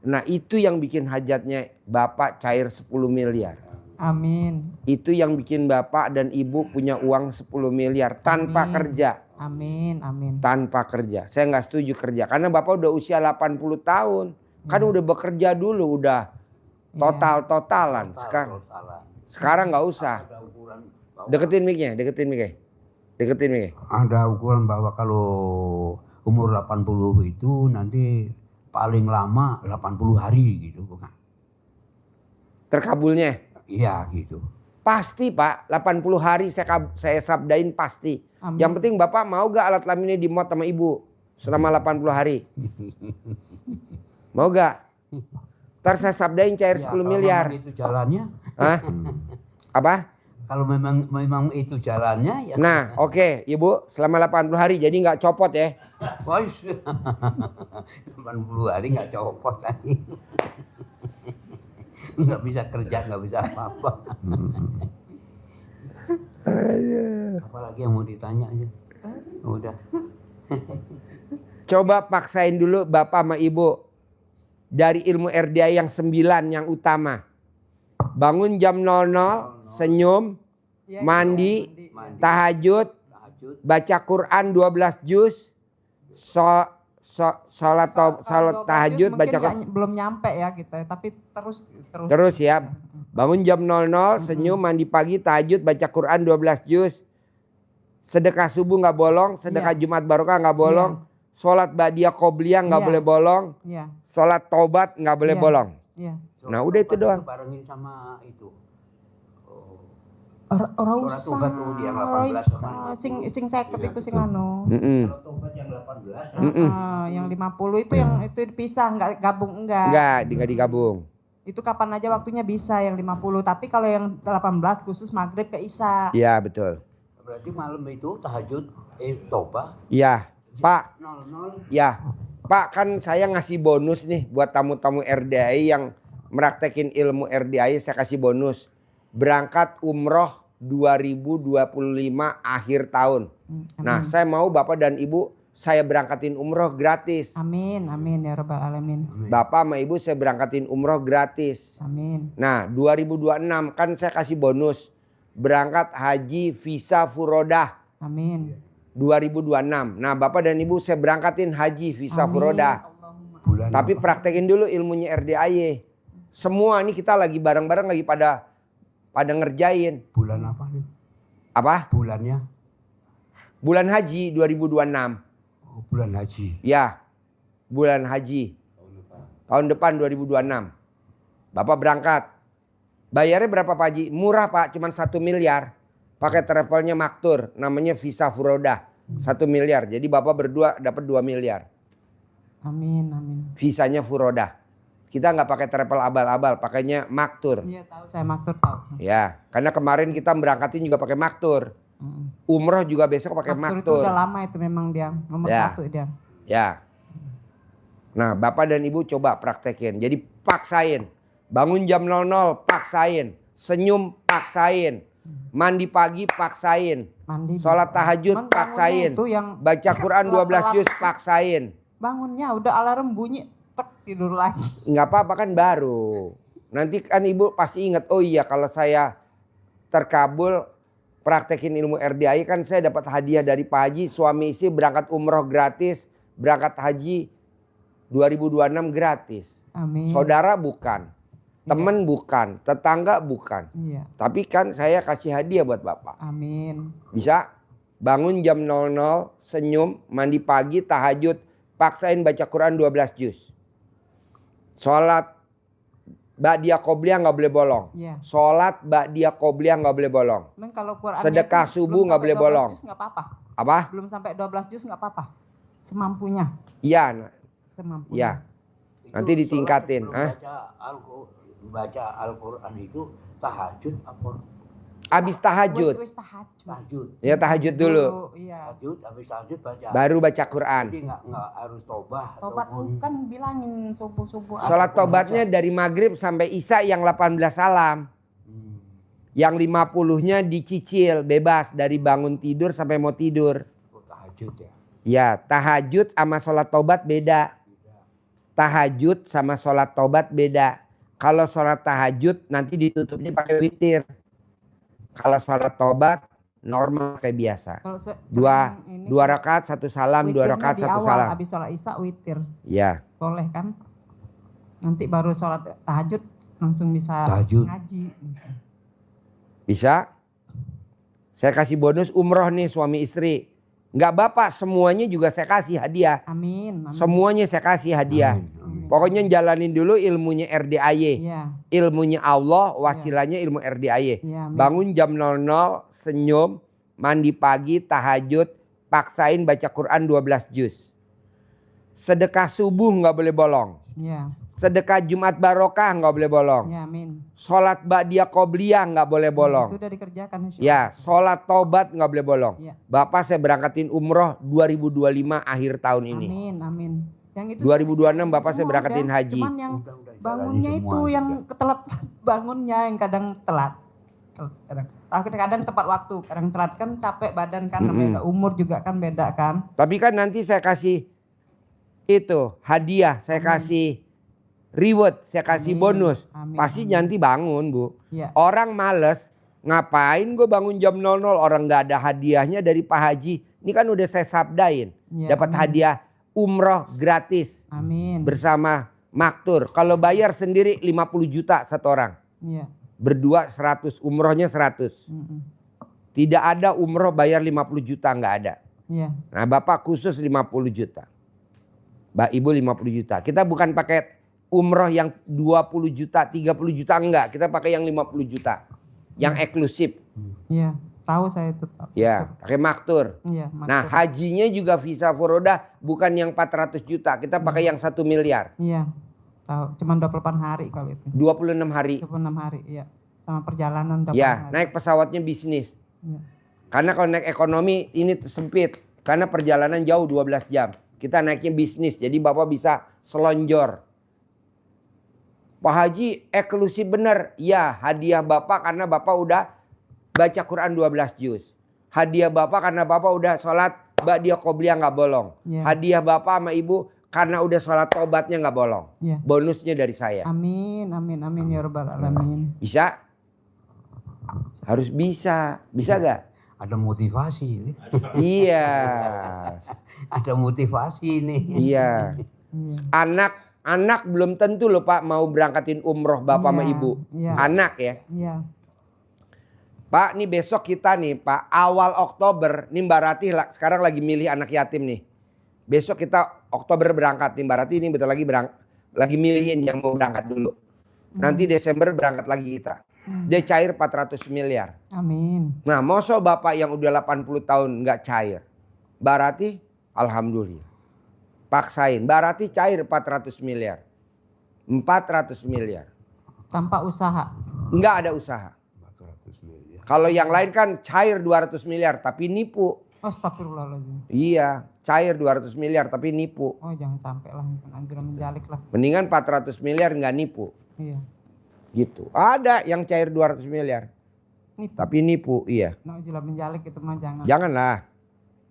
Nah itu yang bikin hajatnya Bapak cair 10 miliar. Amin. Itu yang bikin Bapak dan Ibu punya uang 10 miliar tanpa Amin. kerja. Amin, amin. Tanpa kerja. Saya nggak setuju kerja. Karena Bapak udah usia 80 tahun. Kan udah bekerja dulu, udah total-totalan. Sekarang nggak usah. Ada ukuran bahwa, Deketin mic-nya, deketin mic-nya. Deketin mic-nya. ada ukuran bahwa kalau umur 80 itu nanti paling lama 80 hari gitu bukan? Terkabulnya. Iya gitu. Pasti Pak, 80 hari saya sabdain pasti. Amin. Yang penting Bapak mau gak alat kelaminnya dimot sama Ibu selama 80 hari? Mau gak? Ntar saya sabdain cair Ya, 10 kalau miliar. memang itu jalannya. Hah? Apa? Kalau memang itu jalannya ya. Nah oke Ibu selama 80 hari jadi gak copot ya. Boys. 80 hari nggak copot lagi. Nggak bisa kerja, nggak bisa apa-apa. Apalagi yang mau ditanya aja. Udah. Coba paksain dulu Bapak sama Ibu. Dari ilmu RDA yang 9 yang utama. Bangun jam 00, senyum, Iya, mandi, Mandi. tahajud, Tahajud. baca Quran 12 juz, sholat tahajud, baca Quran. belum nyampe ya kita, tapi terus. Terus ya, bangun jam 00, senyum, mandi pagi, tahajud, baca Quran 12 juz. Sedekah subuh nggak bolong, sedekah Jumat barokah nggak bolong. Sholat ba'diyah qobliyah nggak Iya. boleh bolong. Iya, Sholat taubat nggak boleh Iya. bolong. iya. Nah, udah itu doang. Barengin sama itu. Oh. Orang Sholat usah. tobat tuh yang 18 sama 50. Sing seket itu sing anu. Kalau tobat yang 18 Yang 50 itu yang itu dipisah, enggak gabung enggak. Nggak digabung. Itu kapan aja waktunya bisa yang 50, tapi kalau yang 18 khusus maghrib ke Isya. Iya betul. berarti malam itu tahajud tobat Iya Pak. 00. Ya Pak, kan saya ngasih bonus nih buat tamu-tamu RDAI yang meraktekin ilmu RDAI, saya kasih bonus. Berangkat umroh 2025 akhir tahun. Nah, saya mau Bapak dan Ibu saya berangkatin umroh gratis. Amin, amin ya rabbal alamin. Bapak sama Ibu saya berangkatin umroh gratis. Amin. Nah, 2026 kan saya kasih bonus. Berangkat haji visa furodah Amin. 2026. Nah, Bapak dan Ibu saya berangkatin haji visa Amin. furodah. Bulan Tapi apa? praktekin dulu ilmunya RDAY. Semua ini kita lagi bareng-bareng lagi pada ngerjain. Bulan apa nih? Apa? Bulannya? Bulan haji 2026. Oh, bulan haji. Ya, bulan haji. Tahun depan 2026. Bapak berangkat. Bayarnya berapa Pak Haji? Murah Pak, cuma 1 miliar. Pakai travelnya maktur, namanya visa furodah. 1 miliar. Jadi Bapak berdua dapat 2 miliar. Amin, amin. Visanya furodah. Kita nggak pakai travel abal-abal, pakainya maktur. Iya tahu, saya maktur tahu. Ya, karena kemarin kita berangkatin juga pakai maktur. Umroh juga besok pakai Maktur itu maktur. udah lama itu memang dia nomor Ya. 1 dia. Ya. Nah, Bapak dan Ibu coba praktekin. Jadi paksain. Bangun jam 00, paksain. Senyum, paksain. Mandi pagi, paksain. Mandi. Sholat bisa. tahajud, Cuman bangunnya paksain. Itu yang Baca Quran 12 telat-telat. juz, paksain. Bangunnya udah alarm bunyi, tek tidur lagi. Nggak apa-apa kan baru. Nanti kan Ibu pasti ingat, oh iya kalau saya terkabul praktekin ilmu RDAI kan saya dapat hadiah dari Pak Haji. Suami istri berangkat umroh gratis, berangkat haji 2026 gratis. Amin. Saudara bukan, temen bukan, tetangga bukan. Iya. Tapi kan saya kasih hadiah buat Bapak. Amin. Bisa bangun jam 00, senyum, mandi pagi, tahajud, paksain baca Quran 12 juz. Sholat Ba'diyah Qobliyah nggak boleh bolong. Iya. Sholat Ba'diyah Qobliyah nggak boleh bolong. Cuman kalau Quran Sedekah subuh nggak boleh bolong. Nggak apa-apa. Apa? Belum sampai 12 juz nggak apa-apa. Semampunya. Iya, Semampunya. iya. Nanti Itu ditingkatin, sholat baca Al-Quran itu tahajud apa? Abis tahajud. Wis tahajud. Tahajud. Ya tahajud dulu. Iya. Tahajud, habis tahajud baca. Baru baca Quran. Jadi nggak harus tobah. Tobat ataupun- kan bilangin subuh-subuh. Sholat tobatnya dari maghrib sampai isya yang 18 salam. Hmm. Yang 50-nya dicicil bebas dari bangun tidur sampai mau tidur. Oh, tahajud ya. Ya, tahajud sama sholat tobat beda. Tahajud sama sholat tobat beda. Kalau sholat tahajud nanti ditutupnya pakai witir. Kalau sholat tobat normal kayak biasa. Kalau Dua ini rakaat satu salam, dua witirnya rakaat di satu awal, salam. Habis sholat isya witir. Ya, Boleh kan? Nanti baru sholat tahajud langsung bisa Tahajud. ngaji. bisa. Saya kasih bonus umroh nih suami istri. Nggak Bapak, semuanya juga saya kasih hadiah. Amin. Amin. Semuanya saya kasih hadiah. Amin, amin. Pokoknya jalanin dulu ilmunya RDAY. Iya. Ilmunya Allah, wasilahnya ilmu RDAY. Iya. amin. Bangun jam 00, senyum, mandi pagi, tahajud, paksain baca Quran 12 juz. Sedekah subuh nggak boleh bolong. Iya. Sedekah Jumat Barokah nggak boleh bolong. Iya. Amin. Sholat Ba'diyah Qobliyah nggak boleh bolong. Itu udah dikerjakan. insya Ya, sholat tobat nggak boleh bolong. Iya. Bapak saya berangkatin umroh 2025 akhir tahun ini. Amin. Amin. Yang itu 2026 Bapak saya semua berangkatin udah. haji. Cuman yang Udah bangunnya jalani itu semua yang juga. ketelat bangunnya yang kadang telat. Kadang tepat waktu, kadang telat kan capek badan kan, namanya udah umur juga kan beda kan. Tapi kan nanti saya kasih itu hadiah, saya kasih reward, saya kasih Amin. bonus. Amin. Pasti Amin. nanti bangun Bu. Iya. Orang males, ngapain gue bangun jam 00 orang nggak ada hadiahnya dari Pak Haji. Ini kan udah saya sabdain, Iya, dapat amin. hadiah umroh gratis Amin. bersama maktur. Kalau bayar sendiri 50 juta satu orang. Iya. Berdua 100, umrohnya 100. Mm-mm. Tidak ada umroh bayar 50 juta, nggak ada. Iya. Nah Bapak khusus 50 juta. Mbak Ibu 50 juta. Kita bukan pakai umroh yang 20 juta, 30 juta enggak. Kita pakai yang 50 juta. Yang eksklusif. Iya. Tahu saya itu. Tahu. Ya, pakai maktur. Iya. Nah maktur. hajinya juga visa Furoda bukan yang 400 juta. Kita pakai yang 1 miliar. Iya. Tahu. Cuman 28 hari kalau itu. 26 hari. 26 hari. Iya. Sama perjalanan 28 Ya, hari. naik pesawatnya bisnis. Iya. Karena kalau naik ekonomi ini sempit. Karena perjalanan jauh 12 jam. Kita naiknya bisnis. Jadi Bapak bisa selonjor. Pak Haji eksklusif bener. Ya, hadiah Bapak karena Bapak udah baca Quran 12 juz. Hadiah Bapak karena Bapak udah sholat Ba'diyah Qobliyah nggak bolong. Iya. Hadiah Bapak sama Ibu karena udah sholat tobatnya nggak bolong. Iya. Bonusnya dari saya. Amin. Amin. Amin ya rabbal alamin. Bisa? Harus bisa. Bisa gak? Ada motivasi. Iya. Ada motivasi nih. Iya. Iya. Anak belum tentu loh Pak mau berangkatin umroh Bapak sama Iya, Ibu. iya. Anak ya. Iya. Pak, nih besok kita nih Pak, awal Oktober, nih Mbak Ratih sekarang lagi milih anak yatim nih. Besok kita Oktober berangkat nih Mbak Ratih ini bentar lagi lagi milihin yang mau berangkat dulu. Nanti Desember berangkat lagi kita. Dia cair 400 miliar. Amin. Nah, masa Bapak yang udah 80 tahun nggak cair? Mbak Ratih, alhamdulillah. Paksain, Mbak Ratih cair 400 miliar. 400 miliar. Tanpa usaha. Nggak ada usaha. 400 miliar. Kalau yang lain kan cair 200 miliar tapi nipu. Astagfirullahaladzim. Iya, cair 200 miliar tapi nipu. Oh jangan sampai lah, anjuran menjalik lah. Mendingan 400 miliar nggak nipu. Iya. Gitu. Ada yang cair 200 miliar. Nipu. Tapi nipu, iya. Nauzubillah menjalik itu mah jangan. Janganlah.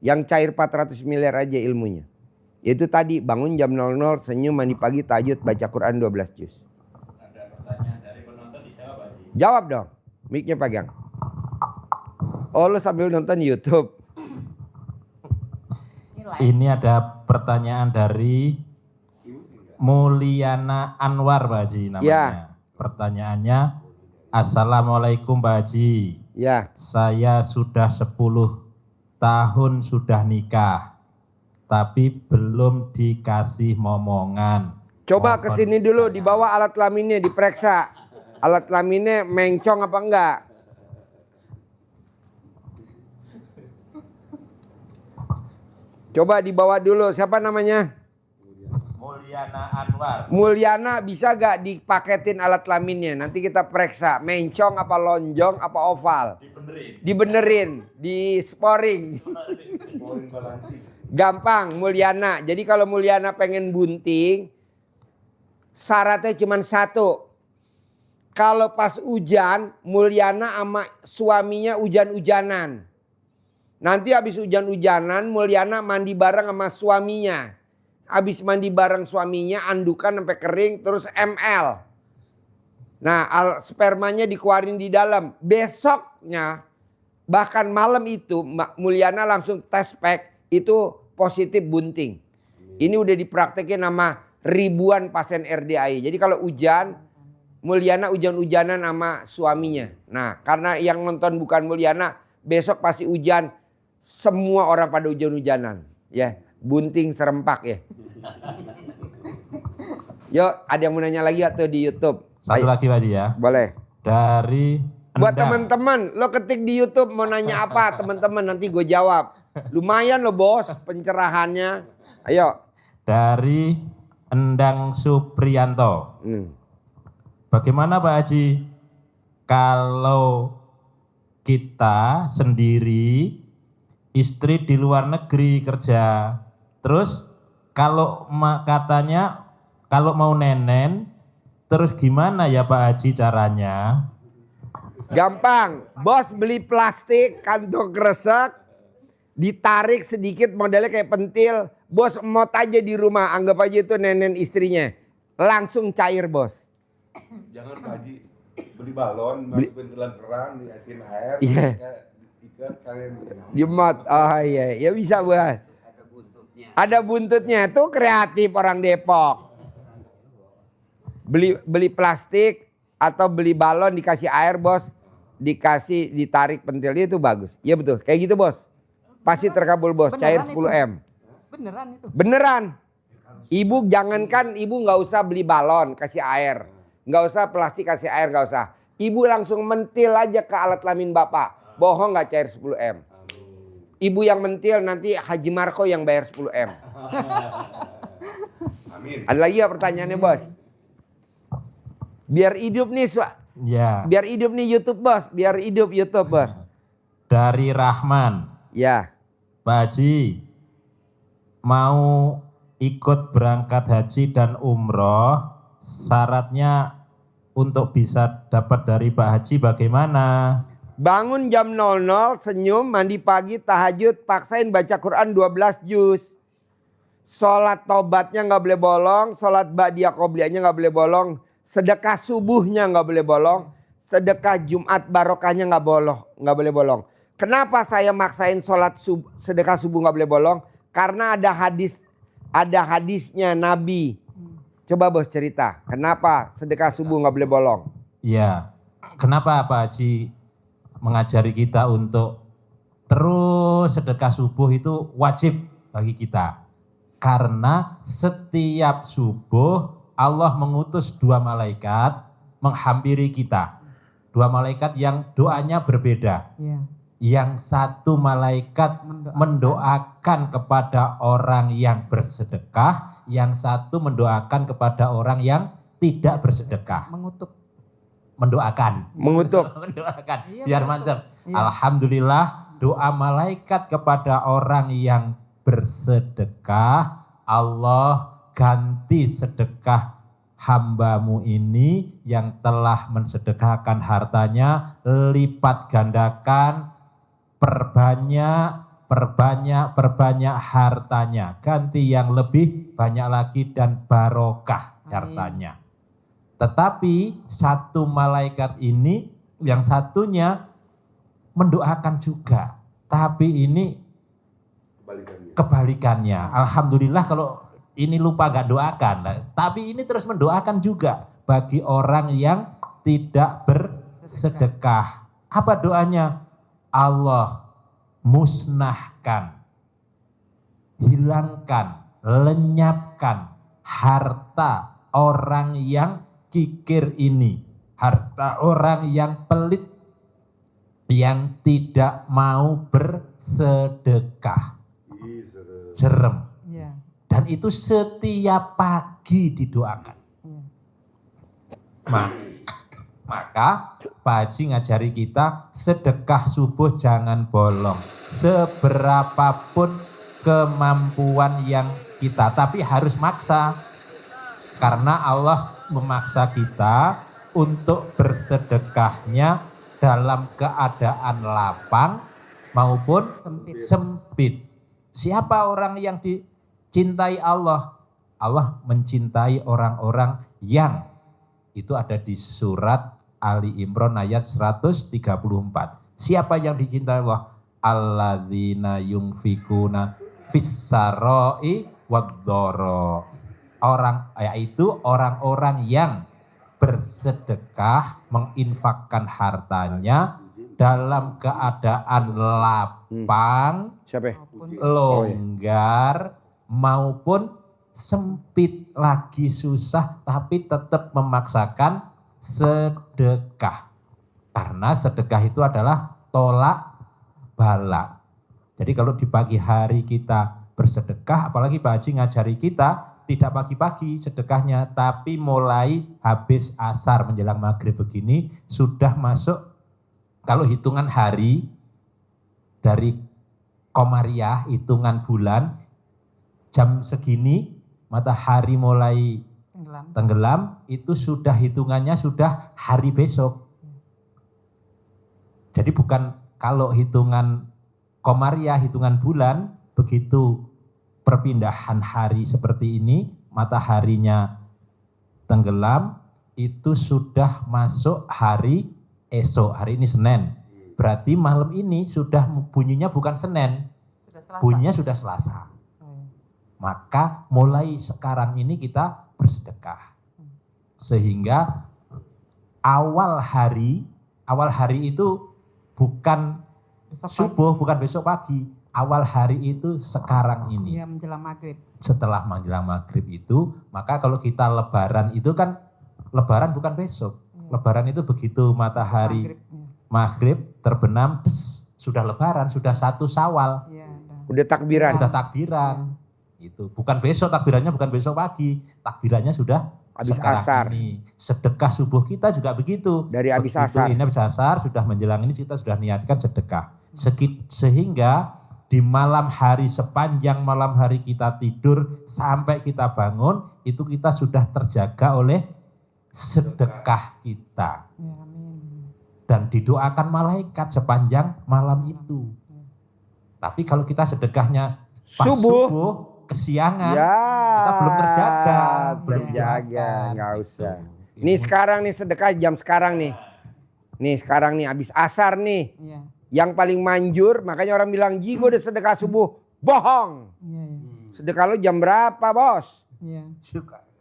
Yang cair 400 miliar aja ilmunya. Itu tadi bangun jam 00, senyum, mandi pagi, tahajud, baca Quran 12 juz. Ada pertanyaan dari penonton, dijawab Haji. Jawab dong. Mic-nya pegang. Oh, lu sambil nonton YouTube. Ini ada pertanyaan dari Mulyana Anwar Pak Haji namanya. Ya. Pertanyaannya, Assalamualaikum Pak Haji. Ya. Saya sudah 10 tahun sudah nikah, tapi belum dikasih momongan. Coba Mohon kesini dulu, dibawa alat kelaminnya, diperiksa. Alat kelaminnya mencong apa enggak? Coba dibawa dulu, siapa namanya? Mulyana Anwar. Mulyana, bisa gak dipaketin alat kelaminnya? Nanti kita periksa, mencong apa lonjong apa oval. Dibenerin, di sporing. Gampang Mulyana. Jadi kalau Mulyana pengen bunting, syaratnya cuma satu. Kalau pas hujan, Mulyana sama suaminya hujan-hujanan. Nanti habis hujan-hujanan, Mulyana mandi bareng sama suaminya. Habis mandi bareng suaminya, andukan sampai kering, terus ML. Nah, spermanya dikeluarin di dalam. Besoknya, bahkan malam itu, Mulyana langsung tes pack, itu positif bunting. Ini udah dipraktekin sama ribuan pasien RDAI. Jadi kalau hujan, Mulyana hujan-hujanan sama suaminya. Nah, karena yang nonton bukan Mulyana, besok pasti hujan. Semua orang pada hujan-hujanan. Ya, bunting serempak ya. Yuk, ada yang mau nanya lagi atau di YouTube? Satu lagi Pak Haji ya. Boleh. Dari Buat Endang. teman-teman, lo ketik di YouTube mau nanya apa, teman-teman nanti gue jawab. Lumayan lo bos pencerahannya. Ayo. Dari Endang Supriyanto. Bagaimana Pak Haji kalau kita sendiri, istri di luar negeri kerja, terus kalau katanya kalau mau nenen, terus gimana ya Pak Haji caranya? Gampang, bos beli plastik kantong kresek, ditarik sedikit modelnya kayak pentil, bos emot aja di rumah, anggap aja itu nenen istrinya, langsung cair bos. Jangan Pak Haji beli balon, masukin ke dalam keran, dikasihin air, Iya. ikan kalian. Jemot, oh iya, ya bisa buat. Ada buntutnya, tuh kreatif orang Depok. Beli plastik atau beli balon dikasih air bos, ditarik pentilnya itu bagus. Iya betul, kayak gitu bos. Pasti terkabul bos, cair 10M. Beneran itu. Beneran. Ibu jangankan, ibu nggak usah beli balon kasih air, nggak usah plastik kasih air, nggak usah. Ibu langsung mentil aja ke alat kelamin bapak, bohong nggak cair 10M. Ibu yang mentil nanti Haji Marco yang bayar 10M. Amin. Ada lagi ya pertanyaannya bos? Biar hidup nih, Ya. biar hidup nih YouTube bos, biar hidup YouTube bos. Dari Rahman. Ya, Pak Haji, mau ikut berangkat haji dan umroh, syaratnya untuk bisa dapat dari Pak Haji bagaimana? bangun jam 00, senyum, mandi pagi, tahajud, paksain baca Quran 12 juz. Sholat tobatnya nggak boleh bolong, sholat ba'diyah qobliyahnya nggak boleh bolong, sedekah subuhnya nggak boleh bolong, sedekah Jumat barokahnya nggak boleh bolong. Kenapa saya maksain sholat sedekah subuh nggak boleh bolong? Karena ada hadisnya Nabi. Coba bos cerita, kenapa sedekah subuh nggak boleh bolong? Ya, kenapa Pak Haji mengajari kita untuk terus sedekah subuh itu wajib bagi kita? Karena setiap subuh Allah mengutus 2 malaikat menghampiri kita. 2 malaikat yang doanya berbeda. Iya. Yang satu malaikat mendoakan kepada orang yang bersedekah, yang satu mendoakan kepada orang yang tidak bersedekah. Mengutuk. mendoakan. Mengutuk. Mendoakan. Iya, Biar mengutuk. mantap. Iya. Alhamdulillah doa malaikat kepada orang yang bersedekah, Allah ganti sedekah hambamu ini yang telah mensedekahkan hartanya, lipat gandakan, perbanyak hartanya, ganti yang lebih banyak lagi dan barokah hartanya. Tetapi satu malaikat ini, yang satunya mendoakan juga, tapi ini kebalikannya. Alhamdulillah kalau ini lupa gak doakan, tapi ini terus mendoakan juga bagi orang yang tidak bersedekah. Apa doanya? Allah musnahkan, hilangkan, lenyapkan harta orang yang kikir ini, harta orang yang pelit, yang tidak mau bersedekah. Serem. Iya. Dan itu setiap pagi didoakan. Iya. Maka Pak Haji ngajari kita sedekah subuh jangan bolong. Seberapapun kemampuan yang kita, tapi harus maksa. Karena Allah memaksa kita untuk bersedekahnya dalam keadaan lapang maupun sempit. Siapa orang yang dicintai Allah? Allah mencintai orang-orang yang, itu ada di surat Ali Imran ayat 134. Siapa yang dicintai Allah? Alladzina yunfikuna fis-sarai wad-dharra. Yaitu orang-orang yang bersedekah, menginfakkan hartanya dalam keadaan lapang, Siapa? longgar, maupun sempit, lagi susah, tapi tetap memaksakan sedekah. Karena sedekah itu adalah tolak bala. Jadi kalau di pagi hari kita bersedekah, apalagi Pak Haji ngajari kita, tidak pagi-pagi sedekahnya, tapi mulai habis asar menjelang maghrib begini, sudah masuk, kalau hitungan hari dari Komariah, hitungan bulan, jam segini matahari mulai tenggelam, itu sudah hitungannya sudah hari besok. Jadi bukan kalau hitungan Komariah, hitungan bulan, begitu perpindahan hari seperti ini, mataharinya tenggelam, itu sudah masuk hari esok. Hari ini Senin. Berarti malam ini sudah bunyinya bukan Senin, bunyinya sudah Selasa. Maka mulai sekarang ini kita bersedekah. Sehingga awal hari itu bukan subuh, bukan besok pagi. Awal hari itu sekarang ini. Iya, menjelang maghrib. Setelah menjelang maghrib itu, maka kalau kita lebaran itu kan, lebaran bukan besok. Lebaran itu begitu matahari maghrib terbenam, sudah lebaran, sudah 1 Syawal. Iya, Udah takbiran. Sudah takbiran. Itu bukan besok, takbirannya bukan besok pagi. Takbirannya sudah Habis sekarang asar. ini. Sedekah subuh kita juga begitu. Dari habis Begitu asar. Ini habis asar, sudah menjelang ini kita sudah niatkan sedekah. Sehingga di malam hari, sepanjang malam hari kita tidur sampai kita bangun, itu kita sudah terjaga oleh sedekah kita. Ya, amin. Dan didoakan malaikat sepanjang malam itu. Tapi kalau kita sedekahnya pas Subuh. kesiangan, Ya, kita belum terjaga. Terjaga, nggak Gitu. usah. Nih sekarang nih sedekah jam sekarang nih. Nih sekarang nih habis asar nih. Iya. Yang paling manjur, makanya orang bilang, Ji gue udah sedekah subuh. Bohong. Iya, iya. Sedekah lo jam berapa bos? Iya.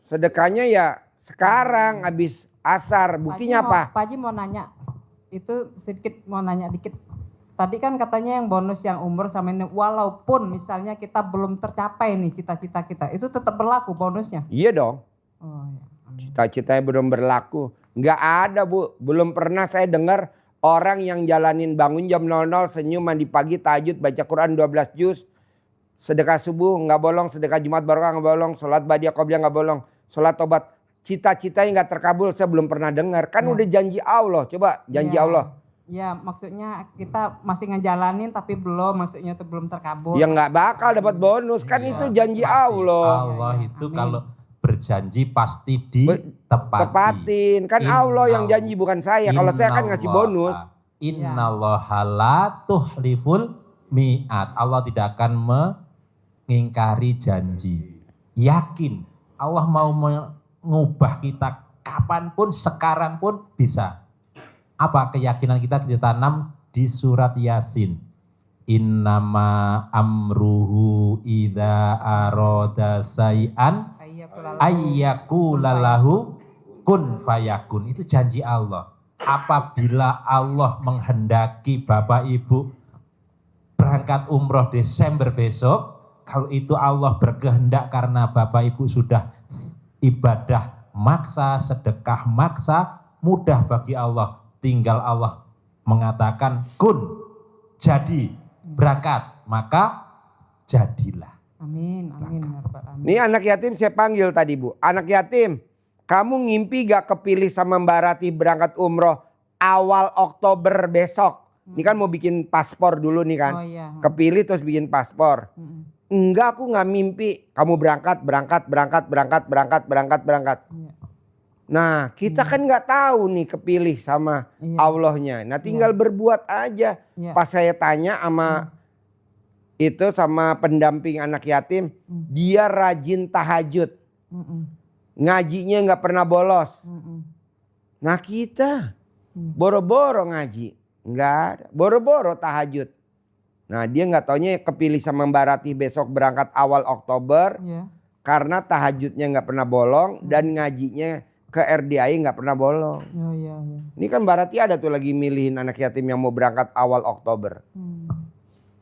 Sedekahnya ya sekarang habis asar. Buktinya apa? Pak Haji mau nanya, itu sedikit mau nanya dikit. Tadi kan katanya yang bonus yang umur sama ini, walaupun misalnya kita belum tercapai nih cita-cita kita, itu tetap berlaku bonusnya? Iya dong. Oh, iya. Cita-citanya belum berlaku. Nggak ada Bu. Belum pernah saya dengar orang yang jalanin bangun jam 00, senyum, mandi pagi, tahajud, baca Quran 12 juz. Sedekah subuh nggak bolong, sedekah Jumat barokah nggak bolong, sholat badiah qobliyah nggak bolong, sholat tobat cita-citanya nggak terkabul, saya belum pernah dengar. Kan Ya. udah janji Allah, coba janji Iya. Allah. Ya, maksudnya kita masih ngejalanin tapi belum, maksudnya itu belum terkabul. Ya nggak bakal dapat bonus, kan Iya, itu janji pasti. Allah. Allah Iya, itu amin. kalau berjanji pasti ditepati. Tepatin, kan Allah yang janji bukan saya. Kalau saya kan ngasih bonus. Innallaha la tuhliful mi'at. Allah tidak akan mengingkari janji. Yakin Allah mau mengubah kita kapanpun, sekarang pun bisa. Apa keyakinan kita tanam di surat Yasin. Innama amruhu idza arada say'an ayyakulalahu kun fayakun. Itu janji Allah. Apabila Allah menghendaki Bapak Ibu berangkat umroh Desember besok, kalau itu Allah berkehendak karena Bapak Ibu sudah ibadah maksa, sedekah maksa, mudah bagi Allah. Tinggal Allah mengatakan kun, jadi berangkat, maka jadilah. Amin, amin, ya Rabbal alamin. Nih anak yatim saya panggil tadi Bu. Anak yatim, kamu ngimpi gak kepilih sama Mbak Rati berangkat umroh awal Oktober besok? Ini kan mau bikin paspor dulu nih kan. Oh iya. Kepilih terus bikin paspor. Enggak, aku nggak mimpi. Kamu berangkat. Iya. Nah kita kan nggak tahu nih kepilih sama Iya. Allahnya. Nah tinggal berbuat aja. Iya. Pas saya tanya sama itu sama pendamping anak yatim, dia rajin tahajud, ngajinya nggak pernah bolos. Nah kita boro-boro ngaji, nggak ada, boro-boro tahajud. Nah dia nggak taunya kepilih sama Mbak Rati besok berangkat awal Oktober, Iya. karena tahajudnya nggak pernah bolong dan ngajinya ke RDI nggak pernah bolong. Oh iya, iya. Ini kan Mbak Rati ada tuh lagi milihin anak yatim yang mau berangkat awal Oktober.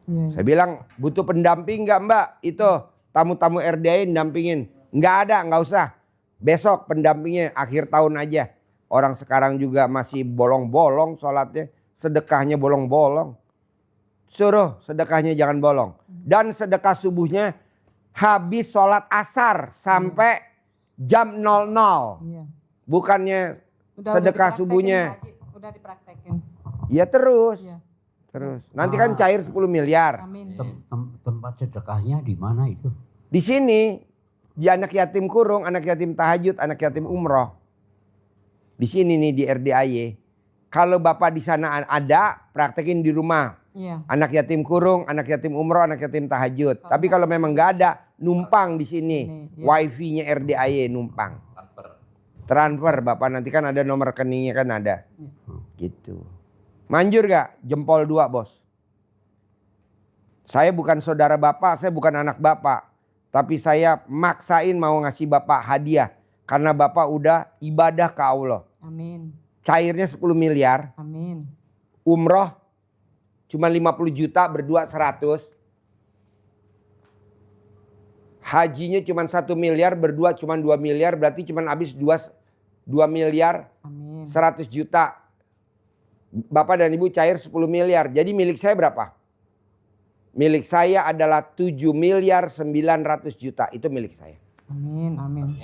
Iya, Saya bilang butuh pendamping nggak Mbak? Itu tamu-tamu RDI dampingin. Nggak ada, nggak usah. Besok pendampingnya akhir tahun aja. Orang sekarang juga masih bolong-bolong sholatnya. Sedekahnya bolong-bolong. Suruh sedekahnya jangan bolong. Dan sedekah subuhnya habis sholat asar sampai jam 00. Iya. Bukannya Udah sedekah dipraktekin, subuhnya. Haji. Udah dipraktekin. Ya terus. Iya. Terus. Nanti kan cair 10 miliar. Amin. Tempat sedekahnya di mana itu? Di sini, di anak yatim kurung, anak yatim tahajud, anak yatim umroh. Di sini nih di RDAY. Kalau Bapak di sana ada, praktekin di rumah. Iya. Anak yatim kurung, anak yatim umroh, anak yatim tahajud. Tapi kalau memang nggak ada, numpang di sini. Ini, iya. Wifi-nya RDAY numpang. Transfer Bapak, nanti kan ada nomor rekeningnya kan ada. Gitu. Manjur gak? Jempol 2 bos. Saya bukan saudara Bapak, saya bukan anak Bapak. Tapi saya maksain mau ngasih Bapak hadiah. Karena Bapak udah ibadah ke Allah. Amin. Cairnya 10 miliar. Amin. Umroh cuma 50 juta, berdua 100. Hajinya cuma 1 miliar, berdua cuma 2 miliar. Berarti cuma habis 2 miliar Amin. 100 juta. Bapak dan Ibu cair 10 miliar. Jadi milik saya berapa? Milik saya adalah 7 miliar 900 juta. Itu milik saya. Amin. Amin.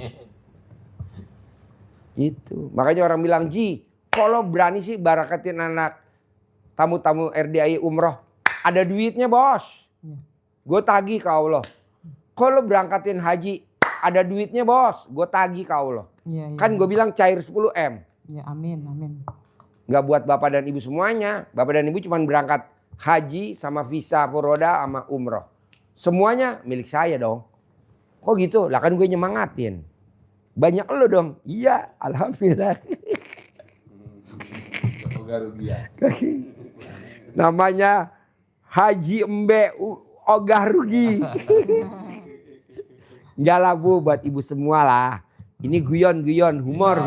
Gitu. Makanya orang bilang, Ji, kalau berani sih barakatin anak tamu-tamu RDI umroh. Ada duitnya bos. Gue tagih ke Allah. Kalau berangkatin haji, ada duitnya bos. Gue tagih ke Allah. Iya, iya. Kan gue bilang cair 10 M. Ya, amin. Amin. Gak buat Bapak dan Ibu semuanya. Bapak dan Ibu cuma berangkat haji sama visa furoda sama umroh. Semuanya milik saya dong. Kok gitu? Lah kan gue nyemangatin. Banyak lo dong. Iya, alhamdulillah. Namanya Haji Embe Ogah Rugi. Enggak lah Bu, buat Ibu semua lah. Ini guyon-guyon, humor.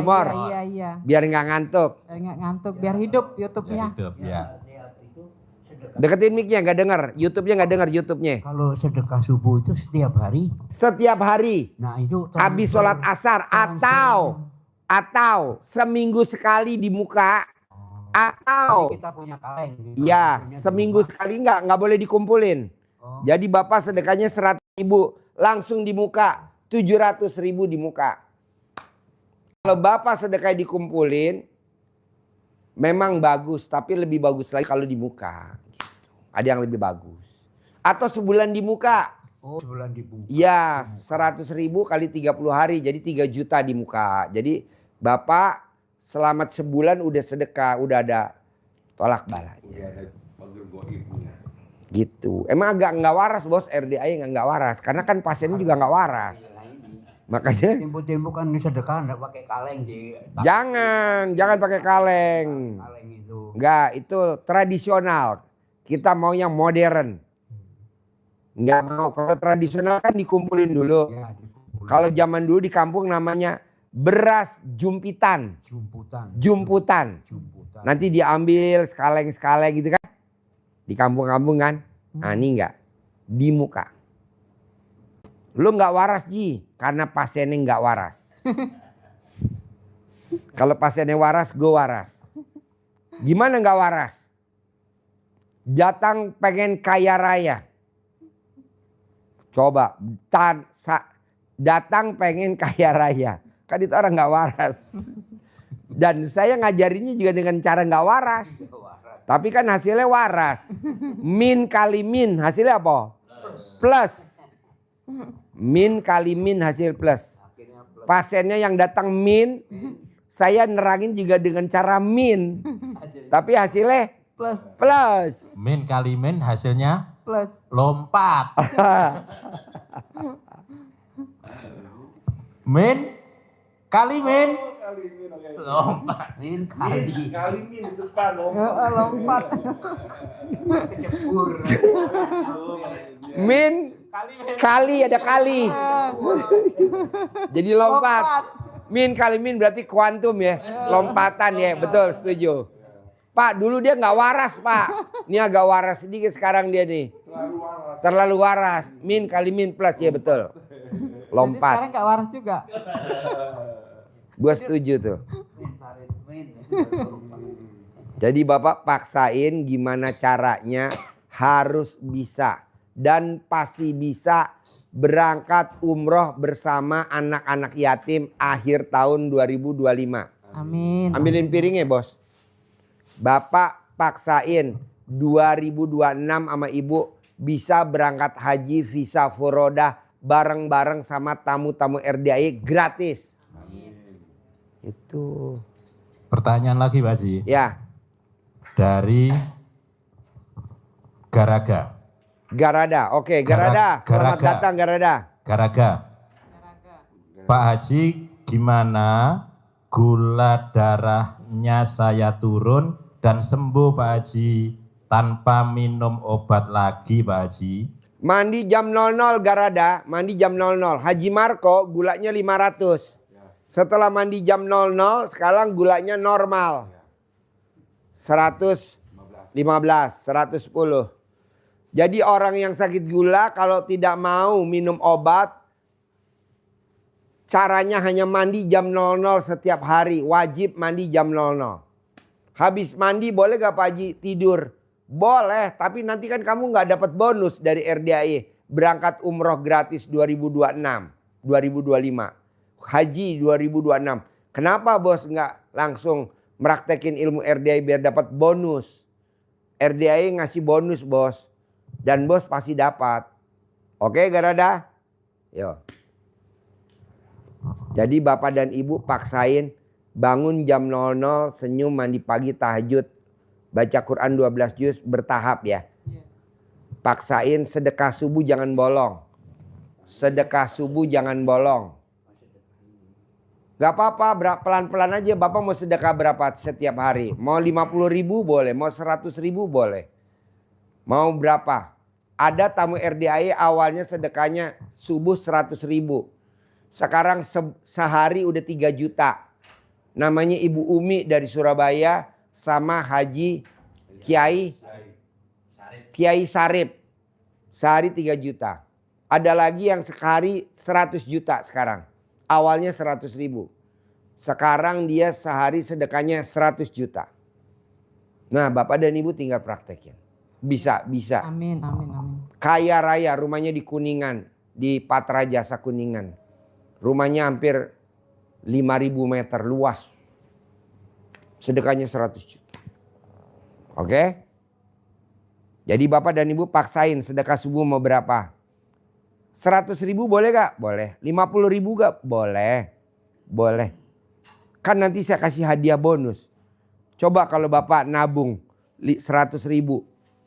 Iya, iya. Biar nggak ngantuk. Biar nggak ngantuk, biar hidup YouTube-nya. Hidup, ya. Deketin mic-nya, nggak denger. YouTube-nya nggak denger YouTube-nya. Kalau sedekah subuh itu setiap hari. Setiap hari. Nah itu Habis sholat asar atau seminggu sekali di muka atau kita punya kaleng. ya seminggu sekali nggak boleh dikumpulin. Jadi Bapak sedekahnya 100.000 langsung di muka, 700.000 di muka. Kalau bapak sedekah dikumpulin, memang bagus, tapi lebih bagus lagi kalau di muka. Gitu. Ada yang lebih bagus. Atau sebulan di muka. Oh, sebulan dibuka. Ya, 100.000 kali 30 hari, jadi 3 juta di muka. Jadi bapak selamat sebulan udah sedekah, udah ada tolak balanya. Gitu. Emang agak nggak waras bos, RDA nggak waras. Karena kan pasiennya juga nggak waras. Makanya Tempo-tempo kan ini sedekah enggak pakai kaleng di. jangan pakai kaleng. Kaleng itu. Enggak, itu tradisional. Kita mau yang modern. Enggak mau. Kalau tradisional kan dikumpulin dulu. Ya, dikumpulin. Kalau zaman dulu di kampung namanya beras jumpitan. Jumputan. Jumputan. Jumputan. Nanti diambil sekaleng-sekaleng gitu kan. Di kampung-kampung kan. Nah ini enggak. Di muka. Lu enggak waras Ji. Karena pasiennya enggak waras. Kalau pasiennya waras, gue waras. Gimana enggak waras? Datang pengen kaya raya. Coba datang pengen kaya raya. Kan itu orang nggak waras. Dan saya ngajarinnya juga dengan cara nggak waras. Tapi kan hasilnya waras. Min kali min hasilnya apa? Plus. Min kali min hasil plus. Pasiennya yang datang min. Saya nerangin juga dengan cara min. Tapi hasilnya Plus. plus. Min kali min hasilnya Plus. lompat. Min kali min lompat. Min kali. Lompat. Kecebur. Min kali ada kali. Jadi lompat. Min kali min berarti kuantum ya. Lompatan ya. Betul, setuju. Pak, dulu dia nggak waras, Pak. Ini agak waras sedikit sekarang dia nih. Terlalu waras. Min kali min plus ya betul. Jadi Lompat. sekarang nggak waras juga. Gue setuju tuh. Min tarik min. Jadi Bapak paksain gimana caranya harus bisa. Dan pasti bisa berangkat umroh bersama anak-anak yatim akhir tahun 2025. Amin. Ambilin piringnya bos. Bapak paksain 2026 sama ibu bisa berangkat haji visa furodah bareng-bareng sama tamu-tamu RDI gratis. Itu. Pertanyaan lagi Pak Haji. Ya, Dari Garaga. Garada. Oke, Garada. Selamat Garaga. datang Garada. Garaga. Pak Haji, gimana gula darahnya saya turun dan sembuh Pak Haji tanpa minum obat lagi Pak Haji? Mandi jam 00 Garada, mandi jam 00. Haji Marco gulanya 500. Setelah mandi jam 00 sekarang gulanya normal. 115, 110. Jadi orang yang sakit gula kalau tidak mau minum obat, caranya hanya mandi jam 00 setiap hari. Wajib mandi jam 00. Habis mandi boleh gak Pak Haji tidur? Boleh, tapi nanti kan kamu gak dapat bonus dari RDAI. Berangkat umroh gratis 2026, 2025. Haji 2026. Kenapa bos gak langsung meraktekin ilmu RDAI biar dapat bonus? RDAI ngasih bonus bos. Dan bos pasti dapat. Oke Garada? Yo. Jadi bapak dan ibu paksain bangun jam 00, senyum, mandi pagi, tahajud, baca Quran 12 juz bertahap ya. Paksain sedekah subuh jangan bolong. Sedekah subuh jangan bolong. Gak apa-apa, pelan-pelan aja. Bapak mau sedekah berapa setiap hari? Mau 50.000 boleh, mau 100.000 boleh. Mau berapa? Ada tamu RDAI awalnya sedekahnya subuh 100.000. Sekarang sehari udah 3 juta. Namanya Ibu Umi dari Surabaya sama Haji Kiai Sarip. Sehari 3 juta. Ada lagi yang sehari 100 juta sekarang. Awalnya 100.000. Sekarang dia sehari sedekahnya 100 juta. Nah Bapak dan Ibu tinggal praktekin. Bisa. Amin, amin, amin. Kaya raya rumahnya di Kuningan. Di Patra Jasa Kuningan. Rumahnya hampir 5 5.000 meter luas. Sedekahnya 100 juta. Oke? Jadi Bapak dan Ibu paksain sedekah subuh mau berapa? 100.000 boleh gak? Boleh. 50.000 gak? Boleh. Boleh. Kan nanti saya kasih hadiah bonus. Coba kalau Bapak nabung 100.000.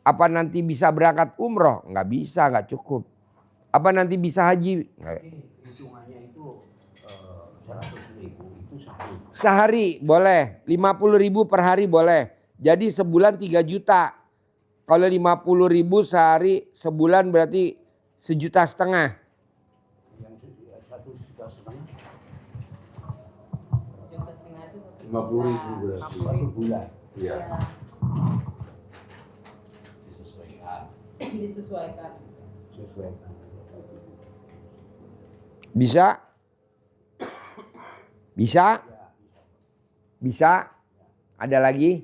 Apa nanti bisa berangkat umroh? Nggak bisa, nggak cukup. Apa nanti bisa haji? Hitungannya itu 100.000 itu sehari. Sehari boleh. 50.000 per hari boleh. Jadi sebulan 3 juta. Kalau 50.000 sehari, sebulan berarti 1,5 juta. Yang 1,5 juta. 50.000 berarti. 1 bulan. Iya. Disesuaikan. Sesuaikan. Bisa? Bisa? Bisa? Ada lagi?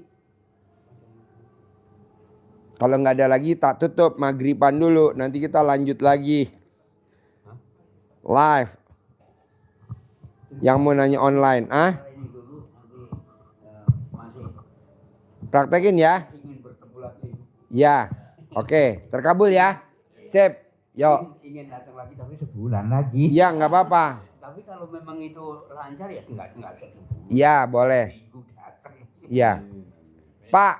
Kalau nggak ada lagi tak tutup, maghriban dulu. Nanti kita lanjut lagi. Live. Yang mau nanya online. Ini dulu nanti masih Praktekin ya. ingin bertemu lagi. Ya. Oke. Terkabul ya. Sip. Yuk. Ingin datang lagi tapi sebulan lagi. Ya nggak apa-apa. Tapi kalau memang itu lancar ya enggak sebulan. Ya boleh. Minggu datang. Ya. Pak,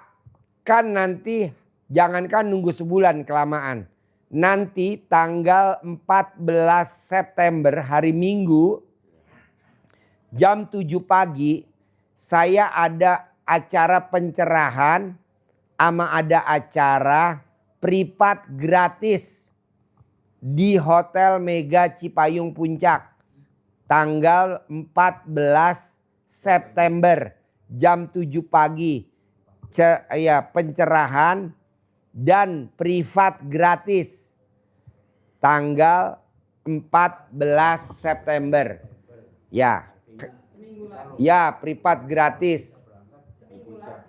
kan nanti jangankan nunggu sebulan kelamaan. Nanti tanggal 14 September hari Minggu jam 7 pagi saya ada acara pencerahan sama ada acara privat gratis di Hotel Mega Cipayung Puncak. Tanggal 14 September jam 7 pagi. Pencerahan dan privat gratis. Tanggal 14 September. Ya. Ya, privat gratis.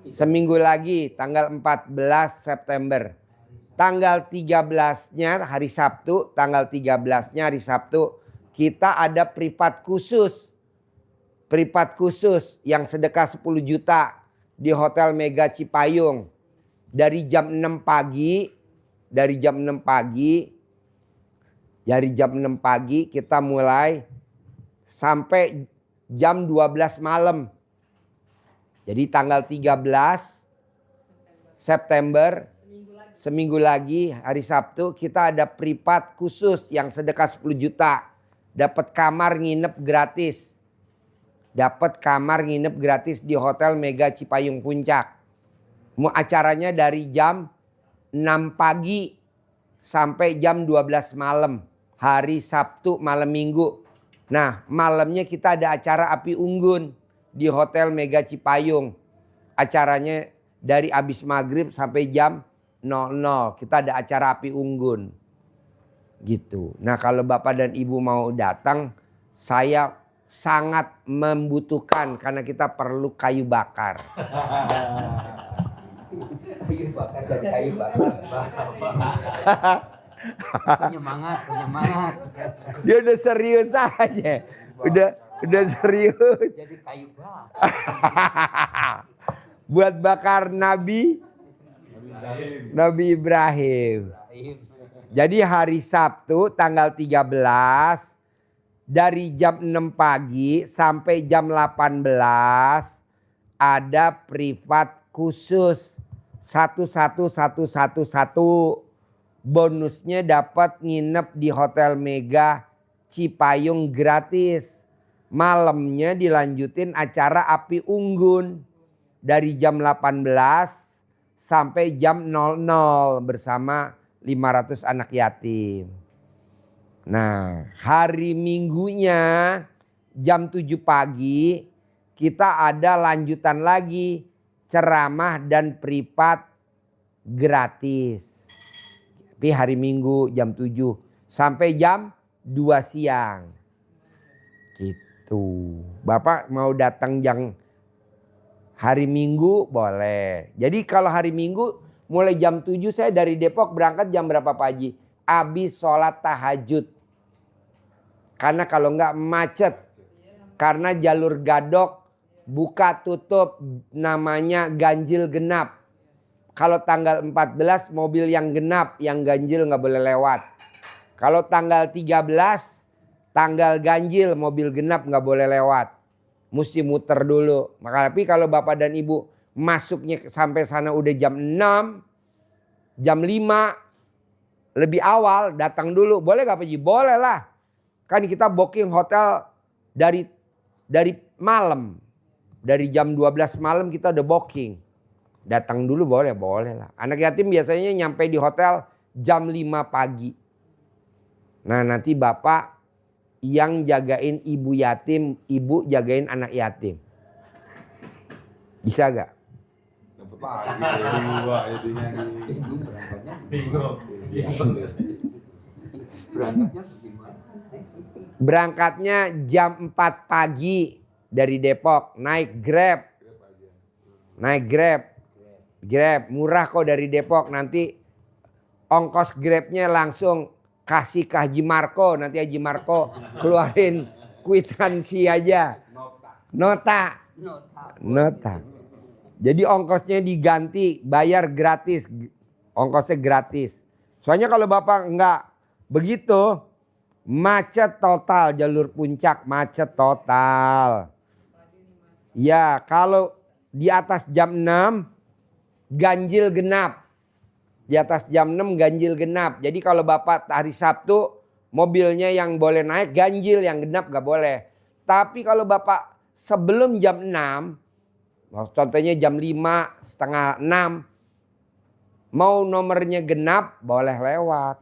Seminggu lagi tanggal 14 September. Tanggal 13-nya hari Sabtu, tanggal 13-nya hari Sabtu kita ada privat khusus. Privat khusus yang sedekah 10 juta di Hotel Mega Cipayung. Dari jam 6 pagi, dari jam 6 pagi kita mulai sampai jam 12 malam. Jadi tanggal 13 September, seminggu lagi hari Sabtu kita ada privat khusus yang sedekah 10 juta. Dapat kamar nginep gratis. Dapat kamar nginep gratis di Hotel Mega Cipayung Puncak. Acaranya dari jam 6 pagi sampai jam 12 malam. Hari Sabtu malam Minggu. Nah malamnya kita ada acara api unggun di Hotel Mega Cipayung. Acaranya dari abis maghrib sampai jam 00. Kita ada acara api unggun. Gitu. Nah kalau Bapak dan Ibu mau datang, saya sangat membutuhkan karena kita perlu kayu bakar. Kayu bakar jadi kayu bakar. Penyemangat. Dia udah serius aja. Udah serius. Jadi kayu bakar. Buat bakar Nabi Ibrahim. Jadi hari Sabtu tanggal 13 dari jam 6 pagi sampai jam 18 ada privat khusus 11111. Bonusnya dapat nginep di Hotel Mega Cipayung gratis. Malamnya dilanjutin acara api unggun dari jam 18 sampai jam 00 bersama 500 anak yatim. Nah, hari Minggunya jam 7 pagi kita ada lanjutan lagi ceramah dan privat gratis. Tapi hari Minggu jam 7 sampai jam 2 siang. Gitu. Bapak mau datang yang hari Minggu boleh. Jadi kalau hari Minggu mulai jam 7 saya dari Depok berangkat jam berapa Pak Haji? Habis sholat tahajud. Karena kalau enggak macet. Karena jalur gadok buka tutup namanya ganjil genap. Kalau tanggal 14 mobil yang genap, yang ganjil nggak boleh lewat. Kalau tanggal 13 tanggal ganjil, mobil genap nggak boleh lewat. Mesti muter dulu. Tapi kalau bapak dan ibu masuknya sampai sana udah jam 6, jam 5, lebih awal datang dulu. Boleh gak Pak Ji? Boleh lah. Kan kita booking hotel dari malam. Dari jam 12 malam kita udah booking. Datang dulu boleh lah. Anak yatim biasanya nyampe di hotel jam 5 pagi. Nah nanti bapak yang jagain ibu yatim, ibu jagain anak yatim. Bisa gak? Berangkatnya jam 4 pagi dari Depok, naik Grab. Grab murah kok dari Depok, nanti ongkos Grabnya langsung kasih ke Haji Marco, nanti Haji Marco keluarin kwitansi aja. Nota. Jadi ongkosnya diganti, bayar gratis. Ongkosnya gratis. Soalnya kalau bapak enggak begitu, macet total jalur puncak, macet total. Ya kalau di atas jam 6 ganjil genap. Di atas jam 6 ganjil genap. Jadi kalau bapak hari Sabtu mobilnya yang boleh naik ganjil, yang genap gak boleh. Tapi kalau bapak sebelum jam 6, contohnya jam 5, setengah 6, mau nomornya genap boleh lewat.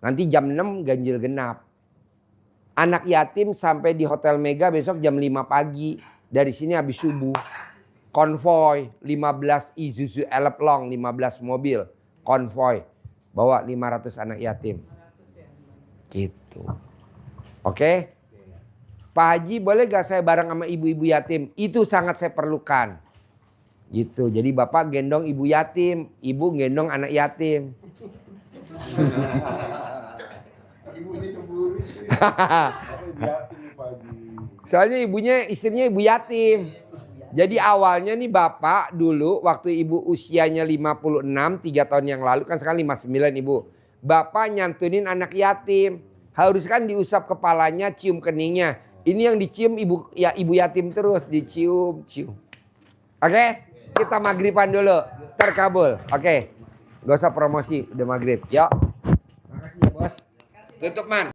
Nanti jam 6 ganjil genap. Anak yatim sampai di Hotel Mega besok jam 5 pagi. Dari sini habis subuh. Konvoy 15 Isuzu Elf-Long, 15 mobil. Konvoy bawa 500 anak yatim. Gitu. Oke? Pak Haji boleh gak saya bareng sama ibu-ibu yatim? Itu sangat saya perlukan. Gitu. Jadi bapak gendong ibu yatim, ibu gendong anak yatim. Soalnya istrinya ibu yatim. Jadi awalnya nih bapak dulu waktu ibu usianya 56, 3 tahun yang lalu, kan sekarang 59 ibu. Bapak nyantunin anak yatim. Harus kan diusap kepalanya, cium keningnya. Ini yang dicium ibu yatim terus, dicium. Oke, kita maghriban dulu, terkabul. Oke, gak usah promosi, udah maghrib. Yuk. Makasih ya bos. Tutup man.